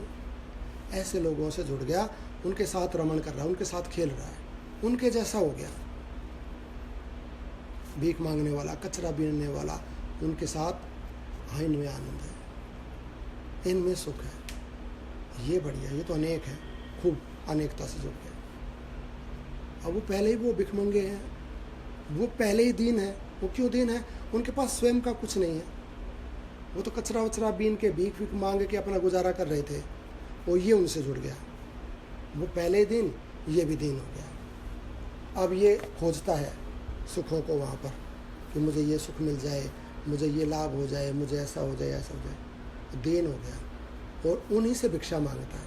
ऐसे लोगों से जुड़ गया। उनके साथ रमण कर रहा है, उनके साथ खेल रहा है, उनके जैसा हो गया। भीख मांगने वाला, कचरा बीनने वाला, उनके साथ हाँ, इनमें आनंद है, इनमें सुख है, ये बढ़िया, ये तो अनेक है, खूब अनेकता से जुड़ गया। अब वो पहले ही वो भिखमंगे हैं, वो पहले ही दीन है। वो क्यों दीन है? उनके पास स्वयं का कुछ नहीं है, वो तो कचरा वचरा बीन के भीख भीख मांग के अपना गुजारा कर रहे थे, वो ये उनसे जुड़ गया। वो पहले दिन, ये भी दिन हो गया। अब ये खोजता है सुखों को वहाँ पर कि मुझे ये सुख मिल जाए, मुझे ये लाभ हो जाए, मुझे ऐसा हो जाए, ऐसा हो जाए। दिन हो गया और उन्हीं से भिक्षा मांगता है।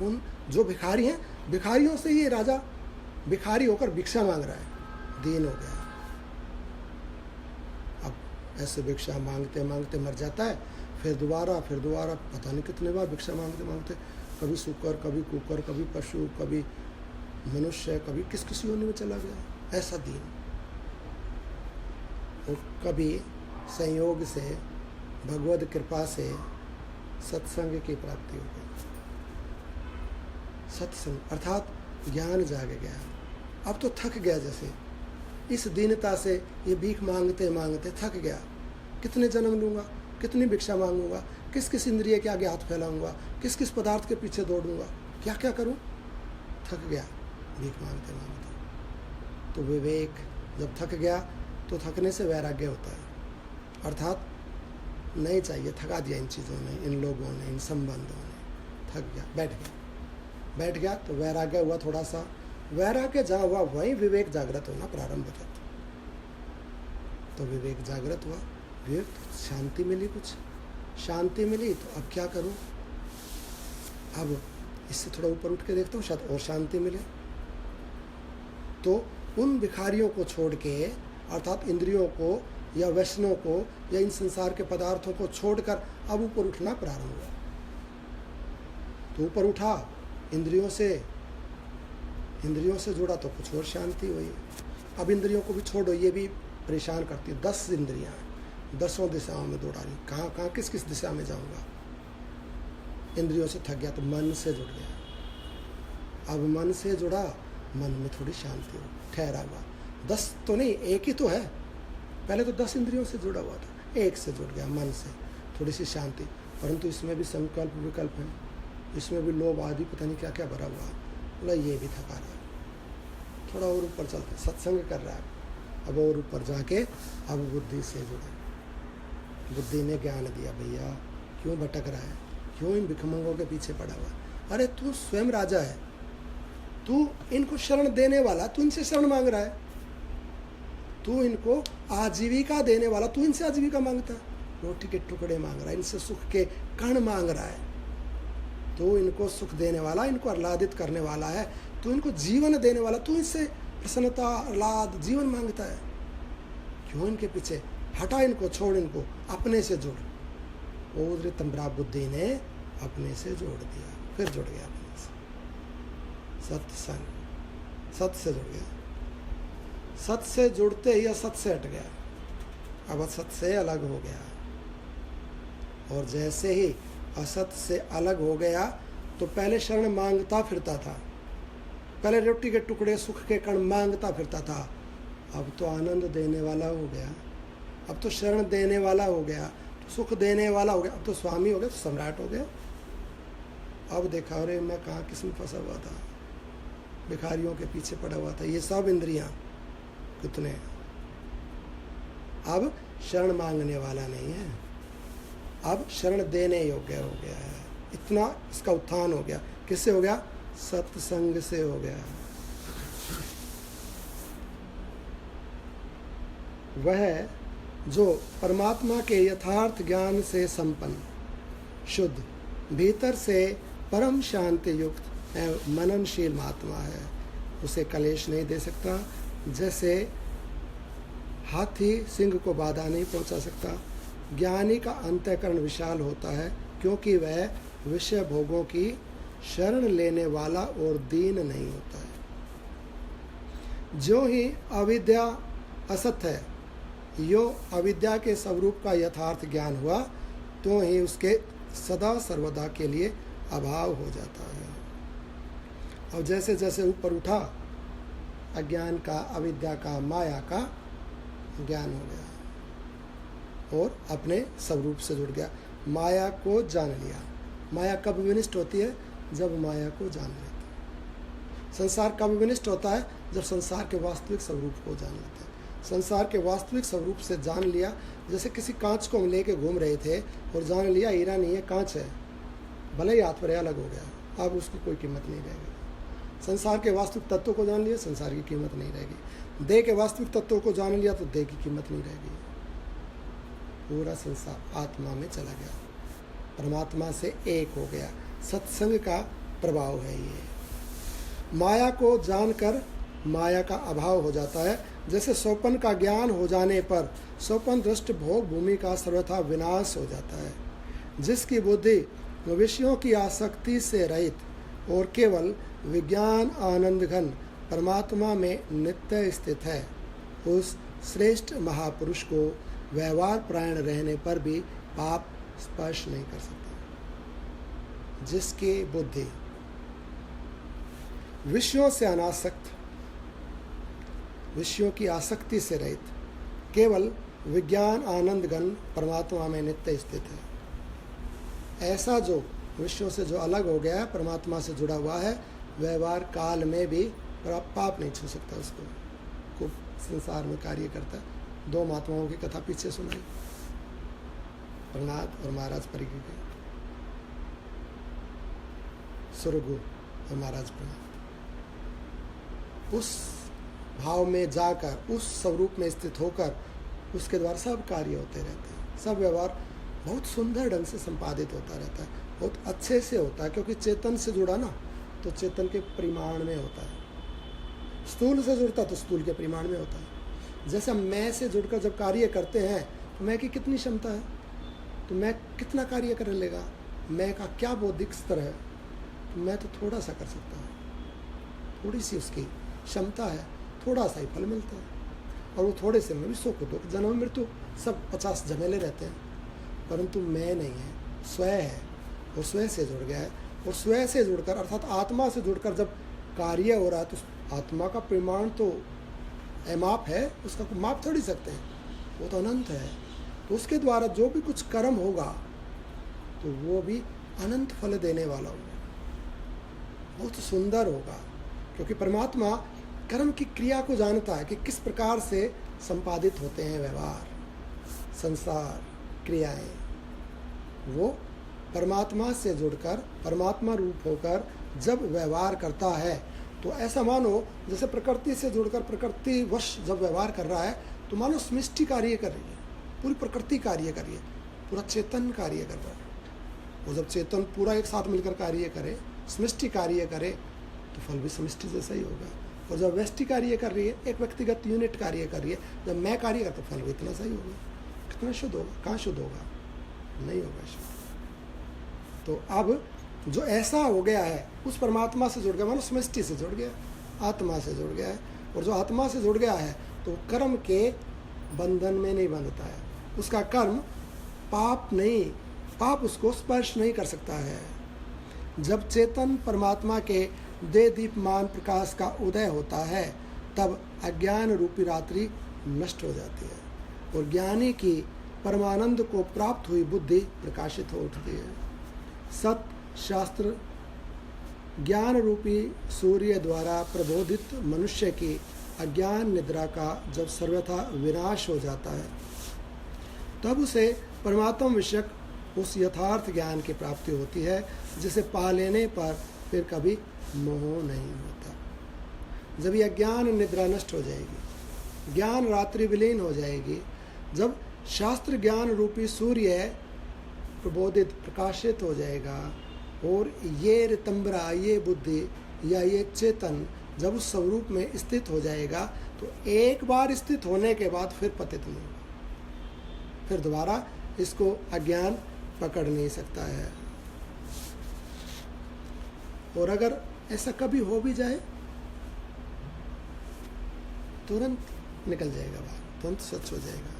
उन जो भिखारी हैं, भिखारियों से ये राजा भिखारी होकर भिक्षा मांग रहा है। दिन हो गया। अब ऐसे भिक्षा मांगते मांगते मर जाता है। फिर दोबारा पता नहीं कितने बार भिक्षा मांगते मांगते, कभी सूकर, कभी कुकर, कभी पशु, कभी मनुष्य, कभी किस योनि में चला गया। ऐसा दिन। और कभी संयोग से, भगवद कृपा से सत्संग की प्राप्ति हो गई। सत्संग अर्थात ज्ञान जाग गया। अब तो थक गया, जैसे इस दीनता से ये भीख मांगते मांगते थक गया। कितने जन्म लूँगा, कितनी भिक्षा मांगूंगा, किस किस इंद्रिय के आगे हाथ फैलाऊंगा, किस किस पदार्थ के पीछे दौड़ूंगा, क्या क्या करूं। थक गया भीख मांगते मांगते। तो विवेक जब थक गया तो थकने से वैराग्य होता है। अर्थात नहीं चाहिए, थका दिया इन चीज़ों ने, इन लोगों ने, इन संबंधों ने, थक गया, बैठ गया तो वैराग्य हुआ। थोड़ा सा वैराग्य जहाँ हुआ वहीं विवेक जागृत होना प्रारंभ हो जाता। तो विवेक जागृत हुआ, विवेक तो शांति मिली, कुछ शांति मिली। तो अब क्या करूं, अब इससे थोड़ा ऊपर उठ के देखता हूँ, शायद और शांति मिले। तो उन भिखारियों को छोड़ के, अर्थात इंद्रियों को या वैष्णव को या इन संसार के पदार्थों को छोड़कर अब ऊपर उठना प्रारंभ हुआ। तो ऊपर उठा, इंद्रियों से जुड़ा तो कुछ और शांति हुई। अब इंद्रियों को भी छोड़ो, ये भी परेशान करती है। 10 इंद्रियां हैं, 10 दिशाओं में दौड़ा रही, कहाँ किस किस दिशा में जाऊंगा। इंद्रियों से थक गया तो मन से जुड़ गया। अब मन से जुड़ा, मन में थोड़ी शांति हो, ठहरा हुआ। 10 तो नहीं, एक ही तो है। पहले तो 10 इंद्रियों से जुड़ा हुआ था, एक से जुड़ गया, मन से, थोड़ी सी शांति। परंतु इसमें भी संकल्प विकल्प है, इसमें भी लोभ आदि पता नहीं क्या क्या भरा हुआ है। बोला ये भी थका रहा है, थोड़ा और ऊपर चलते, सत्संग कर रहा है। अब और ऊपर जाके अब बुद्धि से जुड़ा। बुद्धि ने ज्ञान दिया, भैया क्यों भटक रहा है, क्यों इन भिखमंगों के पीछे पड़ा हुआ। अरे तू स्वयं राजा है, तू इनको शरण देने वाला, तू इनसे शरण मांग रहा है। तू इनको आजीविका देने वाला, तू इनसे आजीविका मांगता है। रोटी के टुकड़े मांग रहा है, इनसे सुख के कण मांग रहा है। तू इनको सुख देने वाला, इनको आह्लादित करने वाला है, तू इनको जीवन देने वाला, तू इससे प्रसन्नता, आह्लाद, जीवन मांगता है। क्यों इनके पीछे, हटा इनको, छोड़ इनको, अपने से जुड़। और तंबरा बुद्धि ने अपने से जोड़ दिया, फिर जुड़ गया अपने से। सत्संग, सत से जुड़ गया। सत से जुड़ते ही असत से हट गया, अब असत से अलग हो गया। और जैसे ही असत से अलग हो गया तो पहले शरण मांगता फिरता था, पहले रोटी के टुकड़े, सुख के कण मांगता फिरता था। अब तो आनंद देने वाला हो गया, अब तो शरण देने वाला हो गया, तो सुख देने वाला हो गया, अब तो स्वामी हो गया, तो सम्राट हो गया। अब देखा, अरे मैं कहाँ किस्म फंसा हुआ था, भिखारियों के पीछे पड़ा हुआ था। ये सब इंद्रियां कितने, अब शरण मांगने वाला नहीं है, अब शरण देने योग्य हो गया है। इतना इसका उत्थान हो गया। किससे हो गया? सत्संग से हो गया। वह जो परमात्मा के यथार्थ ज्ञान से संपन्न, शुद्ध, भीतर से परम शांति युक्त एवं मननशील महात्मा है, उसे कलेश नहीं दे सकता। जैसे हाथी सिंह को बाधा नहीं पहुंचा सकता, ज्ञानी का अंतःकरण विशाल होता है, क्योंकि वह विषय भोगों की शरण लेने वाला और दीन नहीं होता है। जो ही अविद्या असत है, यो अविद्या के स्वरूप का यथार्थ ज्ञान हुआ, तो ही उसके सदा सर्वदा के लिए अभाव हो जाता है। और जैसे जैसे ऊपर उठा, अज्ञान का, अविद्या का, माया का ज्ञान हो गया और अपने स्वरूप से जुड़ गया। माया को जान लिया। माया कब विनिष्ट होती है? जब माया को जान लेते हैं। संसार कब विनिष्ट होता है? जब संसार के वास्तविक स्वरूप को जान लेते हैं। संसार के वास्तविक स्वरूप से जान लिया। जैसे किसी कांच को हम लेके घूम रहे थे और जान लिया हीरा नहीं है, कांच है, भले ही हाथ पर अलग हो गया, अब उसकी कोई कीमत नहीं रहेगी। संसार के वास्तविक तत्वों को जान लिया, संसार की कीमत नहीं रहेगी। देह के वास्तविक तत्वों को जान लिया तो देह की कीमत नहीं रहेगी। पूरा संसार आत्मा में चला गया, परमात्मा से एक हो गया। सत्संग का प्रभाव है ये। माया को जानकर माया का अभाव हो जाता है। जैसे सोपन का ज्ञान हो जाने पर सोपन दृष्ट भोग भूमि का सर्वथा विनाश हो जाता है। जिसकी बुद्धि विषयों की आसक्ति से रहित और केवल विज्ञान आनंद घन परमात्मा में नित्य स्थित है, उस श्रेष्ठ महापुरुष को व्यवहार प्राण रहने पर भी पाप स्पर्श नहीं कर सकता। जिसकी बुद्धि विषयों से अनासक्त, विषयों की आसक्ति से रहित, केवल विज्ञान आनंद घन परमात्मा में नित्य स्थित है, ऐसा जो विषयों से जो अलग हो गया है, परमात्मा से जुड़ा हुआ है, व्यवहार काल में भी पाप नहीं छू सकता उसको। खूब संसार में कार्य करता है। दो महात्माओं की कथा पीछे सुनाई, प्रहलाद और महाराज परिगी के, सुरगु और महाराज प्रहलाद। उस भाव में जाकर, उस स्वरूप में स्थित होकर उसके द्वारा सब कार्य होते रहते हैं, सब व्यवहार बहुत सुंदर ढंग से संपादित होता रहता है, बहुत अच्छे से होता है। क्योंकि चेतन से जुड़ा ना, तो चेतन के परिमाण में होता है। स्थूल से जुड़ता तो स्थूल के परिमाण में होता है। जैसे हम मैं से जुड़कर जब कार्य करते हैं तो मैं की कितनी क्षमता है, तो मैं कितना कार्य कर लेगा, मैं का क्या बौद्धिक स्तर है, तो मैं तो थोड़ा सा कर सकता हूँ, थोड़ी सी उसकी क्षमता है, थोड़ा सा ही फल मिलता है। और वो थोड़े से में भी सुख दुख जन्म मृत्यु सब 50 झमेले रहते हैं, परंतु मैं नहीं है, स्वयं है, और स्वयं से जुड़ गया है। और स्वयं से जुड़कर अर्थात आत्मा से जुड़कर जब कार्य हो रहा है तो आत्मा का परिमाण तो अमाप है, उसका कोई माप थोड़ी सकते हैं, वो तो अनंत है। तो उसके द्वारा जो भी कुछ कर्म होगा तो वो भी अनंत फल देने वाला होगा, बहुत सुंदर होगा। क्योंकि परमात्मा कर्म की क्रिया को जानता है कि किस प्रकार से संपादित होते हैं व्यवहार, संसार, क्रियाएं। वो परमात्मा से जुड़कर, परमात्मा रूप होकर जब व्यवहार करता है तो ऐसा मानो जैसे प्रकृति से जुड़कर प्रकृति वश जब व्यवहार कर रहा है तो मानो सृष्टि कार्य कर रही है, पूरी प्रकृति कार्य कर रही है, पूरा चेतन कार्य कर रहा है। और जब चेतन पूरा एक साथ मिलकर कार्य करे, सृष्टि कार्य करे, तो फल भी सृष्टि जैसा ही होगा। और जब व्यष्टि कार्य कर रही है, एक व्यक्तिगत यूनिट कार्य कर रही है, जब मैं कार्य करता फल भी इतना सही होगा। कितना शुद्ध होगा? कहाँ शुद्ध होगा? नहीं होगा शुद्ध। तो अब जो ऐसा हो गया है उस परमात्मा से जुड़ गया, मानो सृष्टि से जुड़ गया, आत्मा से जुड़ गया है। और जो आत्मा से जुड़ गया है तो कर्म के बंधन में नहीं बंधता है, उसका कर्म पाप नहीं, पाप उसको स्पर्श नहीं कर सकता है। जब चेतन परमात्मा के दे दीपमान प्रकाश का उदय होता है तब अज्ञान रूपी रात्रि नष्ट हो जाती है और ज्ञानी की परमानंद को प्राप्त हुई बुद्धि प्रकाशित हो उठती है। सत शास्त्र ज्ञान रूपी सूर्य द्वारा प्रबोधित मनुष्य की अज्ञान निद्रा का जब सर्वथा विनाश हो जाता है तब उसे परमात्म विषयक उस यथार्थ ज्ञान की प्राप्ति होती है, जिसे पा लेने पर फिर कभी मोह नहीं होता। जब ये अज्ञान निद्रा नष्ट हो जाएगी, ज्ञान रात्रि विलीन हो जाएगी, जब शास्त्र ज्ञान रूपी सूर्य प्रबोधित प्रकाशित हो जाएगा और ये रितंबरा, ये बुद्धि या ये चेतन जब उस स्वरूप में स्थित हो जाएगा तो एक बार स्थित होने के बाद फिर पतित नहीं होगा, फिर दोबारा इसको अज्ञान पकड़ नहीं सकता है। और अगर ऐसा कभी हो भी जाए तुरंत निकल जाएगा बाहर, तुरंत स्वच्छ हो जाएगा।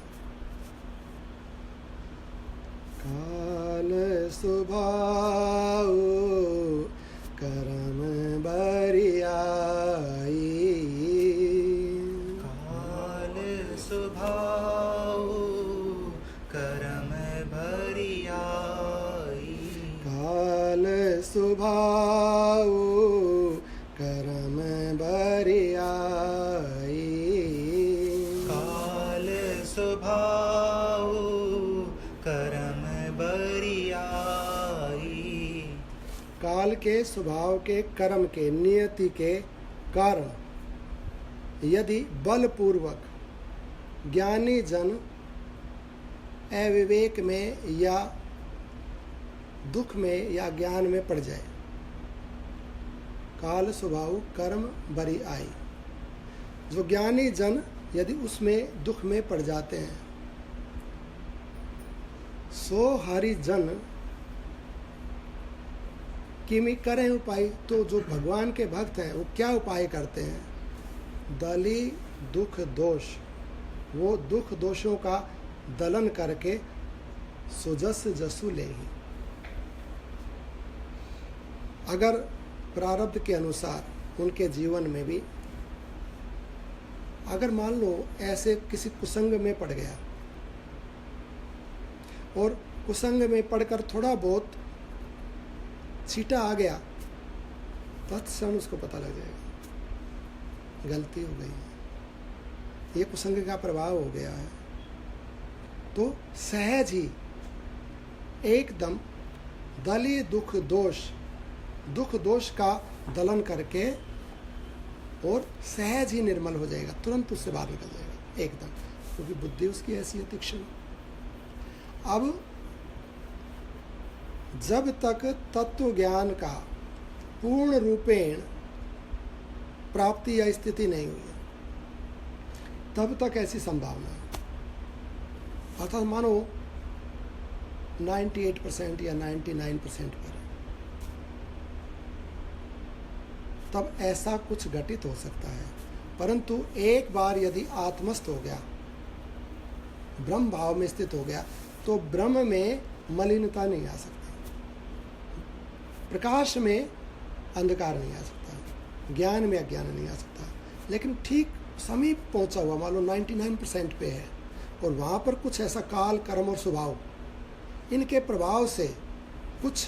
काल सुभाऊ करम बरियाई, काल सुभाऊ करम बरियाई, काल सुभाऊ करम बरियाई, के स्वभाव के कर्म के नियति के कारण यदि बलपूर्वक ज्ञानी जन अविवेक में या दुख में या ज्ञान में पड़ जाए, काल स्वभाव कर्म बरी आई, जो ज्ञानी जन यदि उसमें दुख में पड़ जाते हैं, सो हरि जन किमि करें उपाय। तो जो भगवान के भक्त हैं वो क्या उपाय करते हैं? दली दुख दोष, वो दुख दोषों का दलन करके सुजस जसु ले ही। अगर प्रारब्ध के अनुसार उनके जीवन में भी अगर मान लो ऐसे किसी कुसंग में पड़ गया और कुसंग में पढ़कर थोड़ा बहुत छीटा आ गया, तत्क्षण उसको पता लग जाएगा गलती हो गई है, ये कुसंग का प्रभाव हो गया है। तो सहज ही एकदम दली दुख दोष का दलन करके और सहज ही निर्मल हो जाएगा, तुरंत उससे बाहर निकल जाएगा एकदम, क्योंकि बुद्धि उसकी ऐसी है तीक्ष्ण। अब जब तक तत्व ज्ञान का पूर्ण रूपेण प्राप्ति या स्थिति नहीं हुई है, तब तक ऐसी संभावना है। अर्थात मानो 98% या 99% पर, तब ऐसा कुछ घटित हो सकता है। परंतु एक बार यदि आत्मस्थ हो गया, ब्रह्म भाव में स्थित हो गया, तो ब्रह्म में मलिनता नहीं आ सकती, प्रकाश में अंधकार नहीं आ सकता, ज्ञान में अज्ञान नहीं आ सकता। लेकिन ठीक समीप पहुंचा हुआ, मान लो 99% पे है, और वहाँ पर कुछ ऐसा काल कर्म और स्वभाव, इनके प्रभाव से कुछ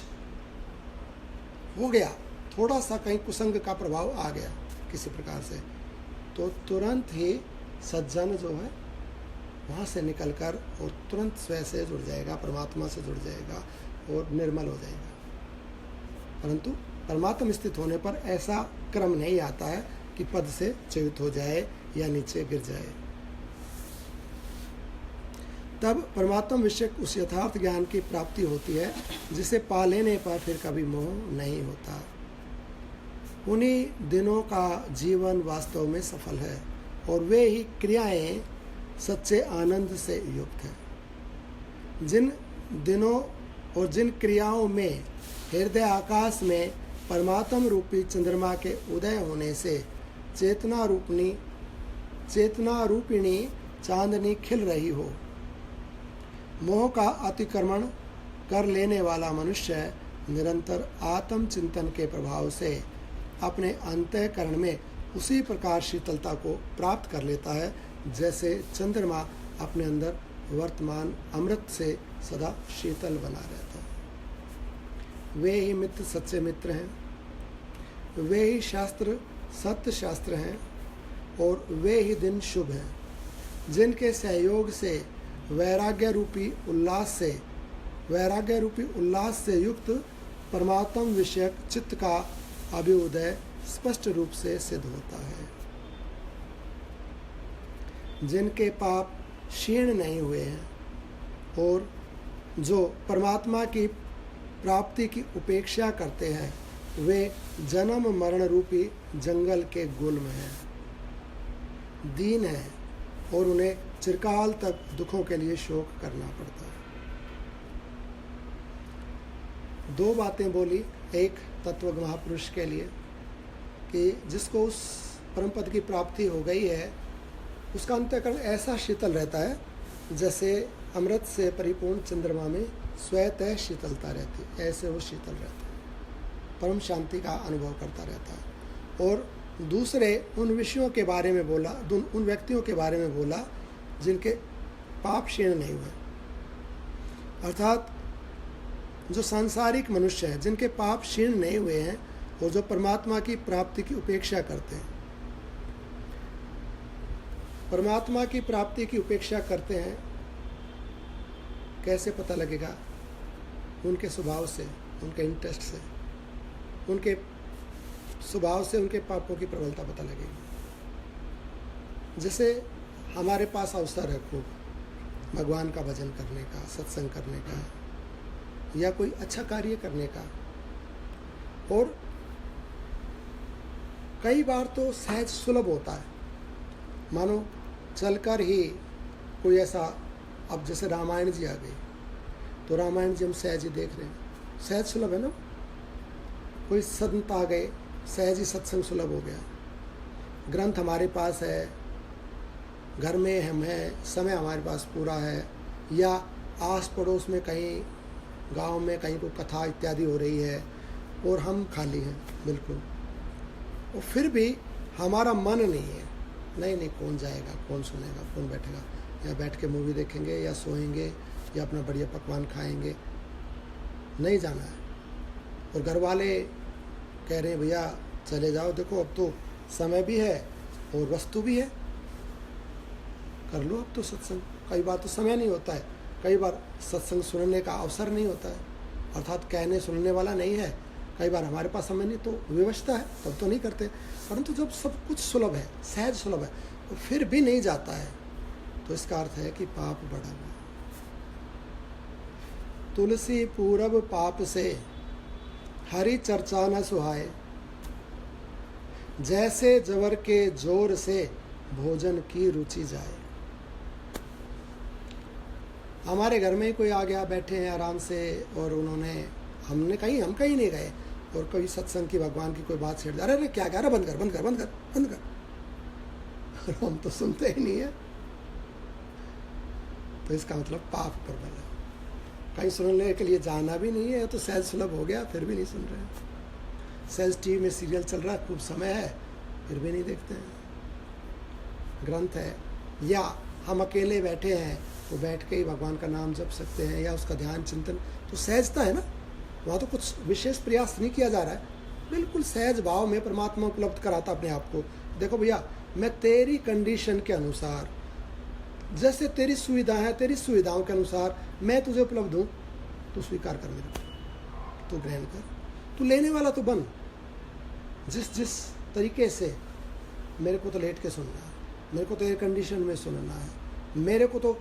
हो गया, थोड़ा सा कहीं कुसंग का प्रभाव आ गया किसी प्रकार से, तो तुरंत ही सज्जन जो है वहाँ से निकलकर और तुरंत स्वयं से जुड़ जाएगा, परमात्मा से जुड़ जाएगा और निर्मल हो जाएगा। परंतु परमात्मा स्थित होने पर ऐसा क्रम नहीं आता है कि पद से च्युत हो जाए या नीचे गिर जाए। तब परमात्मा विषयक उस यथार्थ ज्ञान की प्राप्ति होती है जिसे पा लेने पर फिर कभी मोह नहीं होता। उन्हीं दिनों का जीवन वास्तव में सफल है और वे ही क्रियाएं सच्चे आनंद से युक्त हैं। जिन दिनों और जिन क्रियाओं में हृदय आकाश में परमात्म रूपी चंद्रमा के उदय होने से चेतना रूपिणी चांदनी खिल रही हो, मोह का अतिक्रमण कर लेने वाला मनुष्य निरंतर आत्म चिंतन के प्रभाव से अपने अंतःकरण में उसी प्रकार शीतलता को प्राप्त कर लेता है जैसे चंद्रमा अपने अंदर वर्तमान अमृत से सदा शीतल बना रहता है। वे ही मित्र सच्चे मित्र हैं, वे ही शास्त्र सत्य शास्त्र हैं और वे ही दिन शुभ हैं जिनके सहयोग से वैराग्य रूपी उल्लास से युक्त परमात्म विषयक चित्त का अभ्युदय स्पष्ट रूप से सिद्ध होता है। जिनके पाप क्षीण नहीं हुए हैं और जो परमात्मा की प्राप्ति की उपेक्षा करते हैं, वे जन्म मरण रूपी जंगल के गुल्म हैं, दीन हैं और उन्हें चिरकाल तक दुखों के लिए शोक करना पड़ता है। दो बातें बोली, एक तत्व महापुरुष के लिए कि जिसको उस परम पद की प्राप्ति हो गई है, उसका अंतःकरण ऐसा शीतल रहता है जैसे अमृत से परिपूर्ण चंद्रमा में स्वतः शीतलता रहती है, ऐसे वो शीतल रहता है, परम शांति का अनुभव करता रहता है। और दूसरे उन विषयों के बारे में बोला, उन व्यक्तियों के बारे में बोला जिनके पाप क्षीण नहीं हुए, अर्थात जो सांसारिक मनुष्य हैं जिनके पाप क्षीण नहीं हुए हैं और जो परमात्मा की प्राप्ति की उपेक्षा करते हैं। परमात्मा की प्राप्ति की उपेक्षा करते हैं, कैसे पता लगेगा? उनके स्वभाव से, उनके इंटरेस्ट से। उनके स्वभाव से उनके पापों की प्रबलता पता लगेगी। जैसे हमारे पास अवसर है खूब भगवान का भजन करने का, सत्संग करने का, या कोई अच्छा कार्य करने का, और कई बार तो सहज सुलभ होता है। मानो चलकर ही कोई ऐसा, अब जैसे रामायण जी आ गई तो रामायण जी हम सहज ही देख रहे हैं, सहज सुलभ है ना। कोई संत आ गए, सहज ही सत्संग सुलभ हो गया। ग्रंथ हमारे पास है, घर में हम हैं, समय हमारे पास पूरा है, या आस पड़ोस में कहीं गांव में कहीं कोई कथा इत्यादि हो रही है और हम खाली हैं बिल्कुल, और फिर भी हमारा मन नहीं है, नहीं कौन जाएगा, कौन सुनेगा, कौन बैठेगा, या बैठ के मूवी देखेंगे या सोएंगे या अपना बढ़िया पकवान खाएंगे, नहीं जाना है। और घर वाले कह रहे हैं भैया चले जाओ, देखो अब तो समय भी है और वस्तु भी है, कर लो अब तो सत्संग। कई बार तो समय नहीं होता है, कई बार सत्संग सुनने का अवसर नहीं होता है, अर्थात कहने सुनने वाला नहीं है, कई बार हमारे पास समय नहीं, तो विवशता है, तब तो नहीं करते। परंतु जब सब कुछ सुलभ है, सहज सुलभ है, तो फिर भी नहीं जाता है, तो इसका अर्थ है कि पाप बढ़ा हुआ। तुलसी पूरब पाप से हरि चर्चा न सुहाए, जैसे जवर के जोर से भोजन की रुचि जाए। हमारे घर में कोई आ गया, बैठे हैं आराम से, और हम कहीं नहीं गए, और कोई सत्संग की, भगवान की कोई बात छेड़ दिया, अरे क्या कह रहा, बंद कर। हम तो सुनते ही नहीं है, तो इसका मतलब पाप प्रबल है। कहीं सुनने के लिए जाना भी नहीं है, तो सहज सुलभ हो गया, फिर भी नहीं सुन रहे। सहज टीवी में सीरियल चल रहा है, खूब समय है, फिर भी नहीं देखते हैं। ग्रंथ है, या हम अकेले बैठे हैं तो बैठ के ही भगवान का नाम जप सकते हैं, या उसका ध्यान चिंतन, तो सहजता है ना, वहाँ तो कुछ विशेष प्रयास नहीं किया जा रहा है, बिल्कुल सहज भाव में परमात्मा उपलब्ध कराता अपने आप को। देखो भैया, मैं तेरी कंडीशन के अनुसार, जैसे तेरी सुविधा है, तेरी सुविधाओं के अनुसार मैं तुझे उपलब्ध हूँ, तो स्वीकार कर मेरे को, तो ग्रहण कर, तू लेने वाला तो बन। जिस तरीके से मेरे को तो लेट के सुनना है, मेरे को तो एयर कंडीशन में सुनना है, मेरे को तो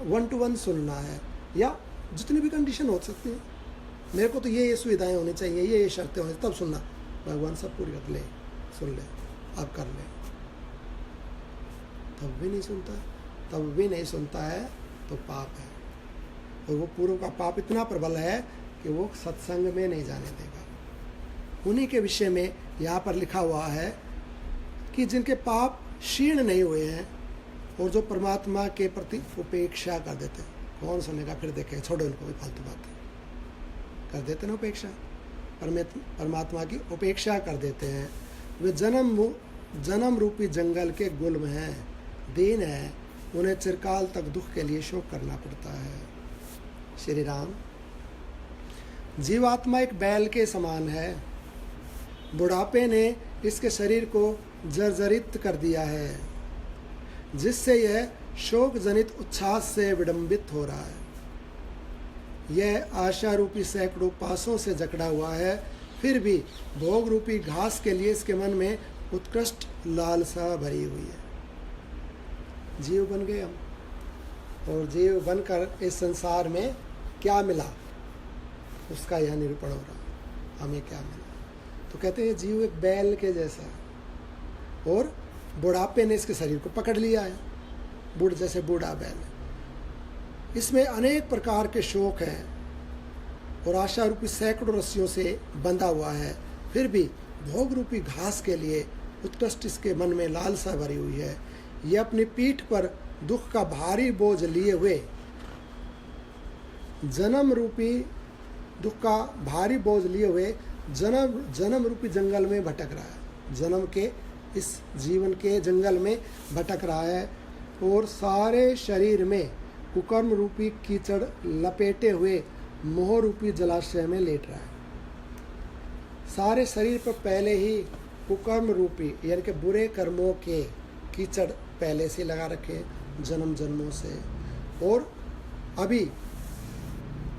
1-to-1 सुनना है, या जितनी भी कंडीशन हो सकती है, मेरे को तो ये सुविधाएं होनी चाहिए, ये शर्तें होनी, तब सुनना। भगवान सब पूरी कर ले, सुन ले, अब कर ले, तब भी नहीं सुनता है, तो पाप है। और वो पूर्व का पाप इतना प्रबल है कि वो सत्संग में नहीं जाने देगा। उन्हीं के विषय में यहाँ पर लिखा हुआ है कि जिनके पाप क्षीण नहीं हुए हैं और जो परमात्मा के प्रति उपेक्षा कर देते हैं, कौन सुनेगा, फिर देखें, छोड़ो इनको, फालतू बातें कर देते ना, उपेक्षा, परमात्मा की उपेक्षा कर देते हैं। वे जन्म रूपी जंगल के गुल्म हैं, दीन है, उन्हें चिरकाल तक दुख के लिए शोक करना पड़ता है। श्री राम, जीवात्मा एक बैल के समान है, बुढ़ापे ने इसके शरीर को जर्जरित कर दिया है, जिससे यह शोक जनित उच्छ्वास से विडंबित हो रहा है। यह आशा रूपी सैकड़ों पासों से जकड़ा हुआ है, फिर भी भोग रूपी घास के लिए इसके मन में उत्कृष्ट लालसा भरी हुई है। जीव बन गए हम, और जीव बनकर इस संसार में क्या मिला, उसका यह निरूपण हो रहा, हमें क्या मिला। तो कहते हैं जीव एक बैल के जैसा है, और बुढ़ापे ने इसके शरीर को पकड़ लिया है, जैसे बूढ़ा बैल। इसमें अनेक प्रकार के शोक हैं और आशा रूपी सैकड़ों रस्सियों से बंधा हुआ है, फिर भी भोग रूपी घास के लिए उत्कृष्ट इसके मन में लालसा भरी हुई है। यह अपनी पीठ पर दुख का भारी बोझ लिए हुए जन्म रूपी जंगल में भटक रहा है, जन्म के इस जीवन के जंगल में भटक रहा है, और सारे शरीर में कुकर्म रूपी कीचड़ लपेटे हुए मोह रूपी जलाशय में लेट रहा है। सारे शरीर पर पहले ही कुकर्म रूपी यानी कि बुरे कर्मों के कीचड़ पहले से लगा रखे जन्मों से, और अभी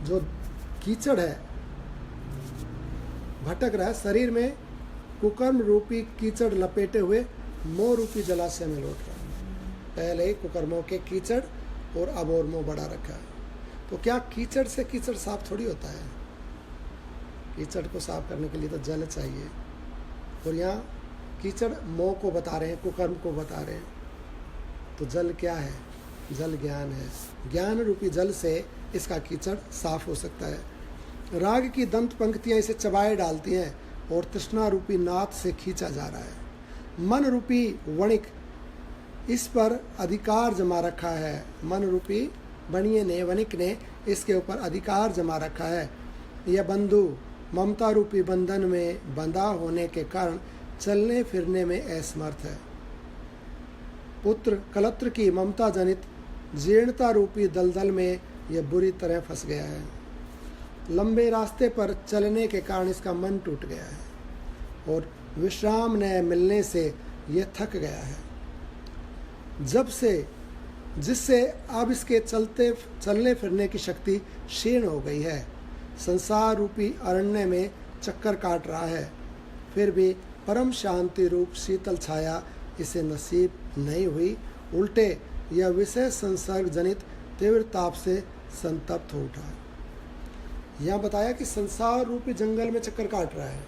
जो कीचड़ है भटक रहा है, शरीर में कुकर्म रूपी कीचड़ लपेटे हुए मोह रूपी जलाशय में लौट रहा है। पहले कुकर्मों के कीचड़ और अब और मोह बढ़ा रखा है। तो क्या कीचड़ से कीचड़ साफ थोड़ी होता है? कीचड़ को साफ करने के लिए तो जल चाहिए, और यहाँ कीचड़ मोह को बता रहे हैं, कुकर्म को बता रहे हैं। तो जल क्या है? जल ज्ञान है। ज्ञान रूपी जल से इसका कीचड़ साफ हो सकता है। राग की दंत पंक्तियाँ इसे चबाए डालती हैं और तृष्णा रूपी नाथ से खींचा जा रहा है। मन रूपी वणिक इस पर अधिकार जमा रखा है। मन रूपी बनिए ने, वणिक ने इसके ऊपर अधिकार जमा रखा है। यह बंधु ममता रूपी बंधन में बंधा होने के कारण चलने फिरने में असमर्थ है। पुत्र कलत्र की ममता जनित जीर्णता रूपी दलदल में यह बुरी तरह फंस गया है। लंबे रास्ते पर चलने के कारण इसका मन टूट गया है और विश्राम न मिलने से यह थक गया है। जिससे अब इसके चलने फिरने की शक्ति क्षीण हो गई है। संसार रूपी अरण्य में चक्कर काट रहा है, फिर भी परम शांति रूप शीतल छाया इसे नसीब नहीं हुई। उल्टे यह विषय संसर्ग जनित तीव्र ताप से संतप्त हो उठा। यहाँ बताया कि संसार रूपी जंगल में चक्कर काट रहा है।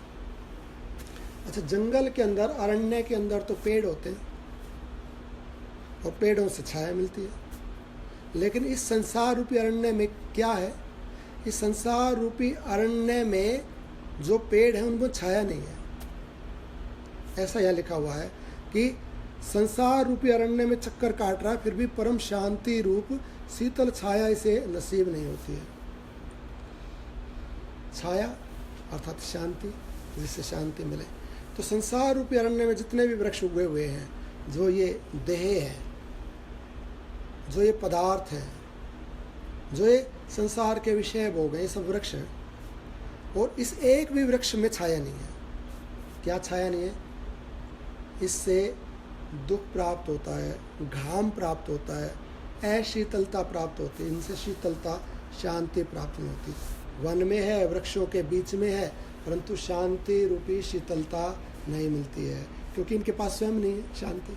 अच्छा, जंगल के अंदर, अरण्य के अंदर तो पेड़ होते हैं और पेड़ों से छाया मिलती है, लेकिन इस संसार रूपी अरण्य में क्या है? इस संसार रूपी अरण्य में जो पेड़ हैं उनको छाया नहीं है। ऐसा यह लिखा हुआ है कि संसार रूपी अरण्य में चक्कर काट रहा है, फिर भी परम शांति रूप शीतल छाया इसे नसीब नहीं होती है। छाया अर्थात शांति, जिससे शांति मिले। तो संसार रूपी अरण्य में जितने भी वृक्ष उगे हुए हैं, जो ये देह है, जो ये पदार्थ है, जो ये संसार के विषय भोग हैं, ये सब वृक्ष हैं, और इस एक भी वृक्ष में छाया नहीं है। क्या छाया नहीं है? इससे दुख प्राप्त होता है, घाम प्राप्त होता है, अशीतलता प्राप्त होती है। इनसे शीतलता, शांति प्राप्त नहीं होती। वन में है, वृक्षों के बीच में है, परंतु शांति रूपी शीतलता नहीं मिलती है, क्योंकि इनके पास स्वयं नहीं है शांति।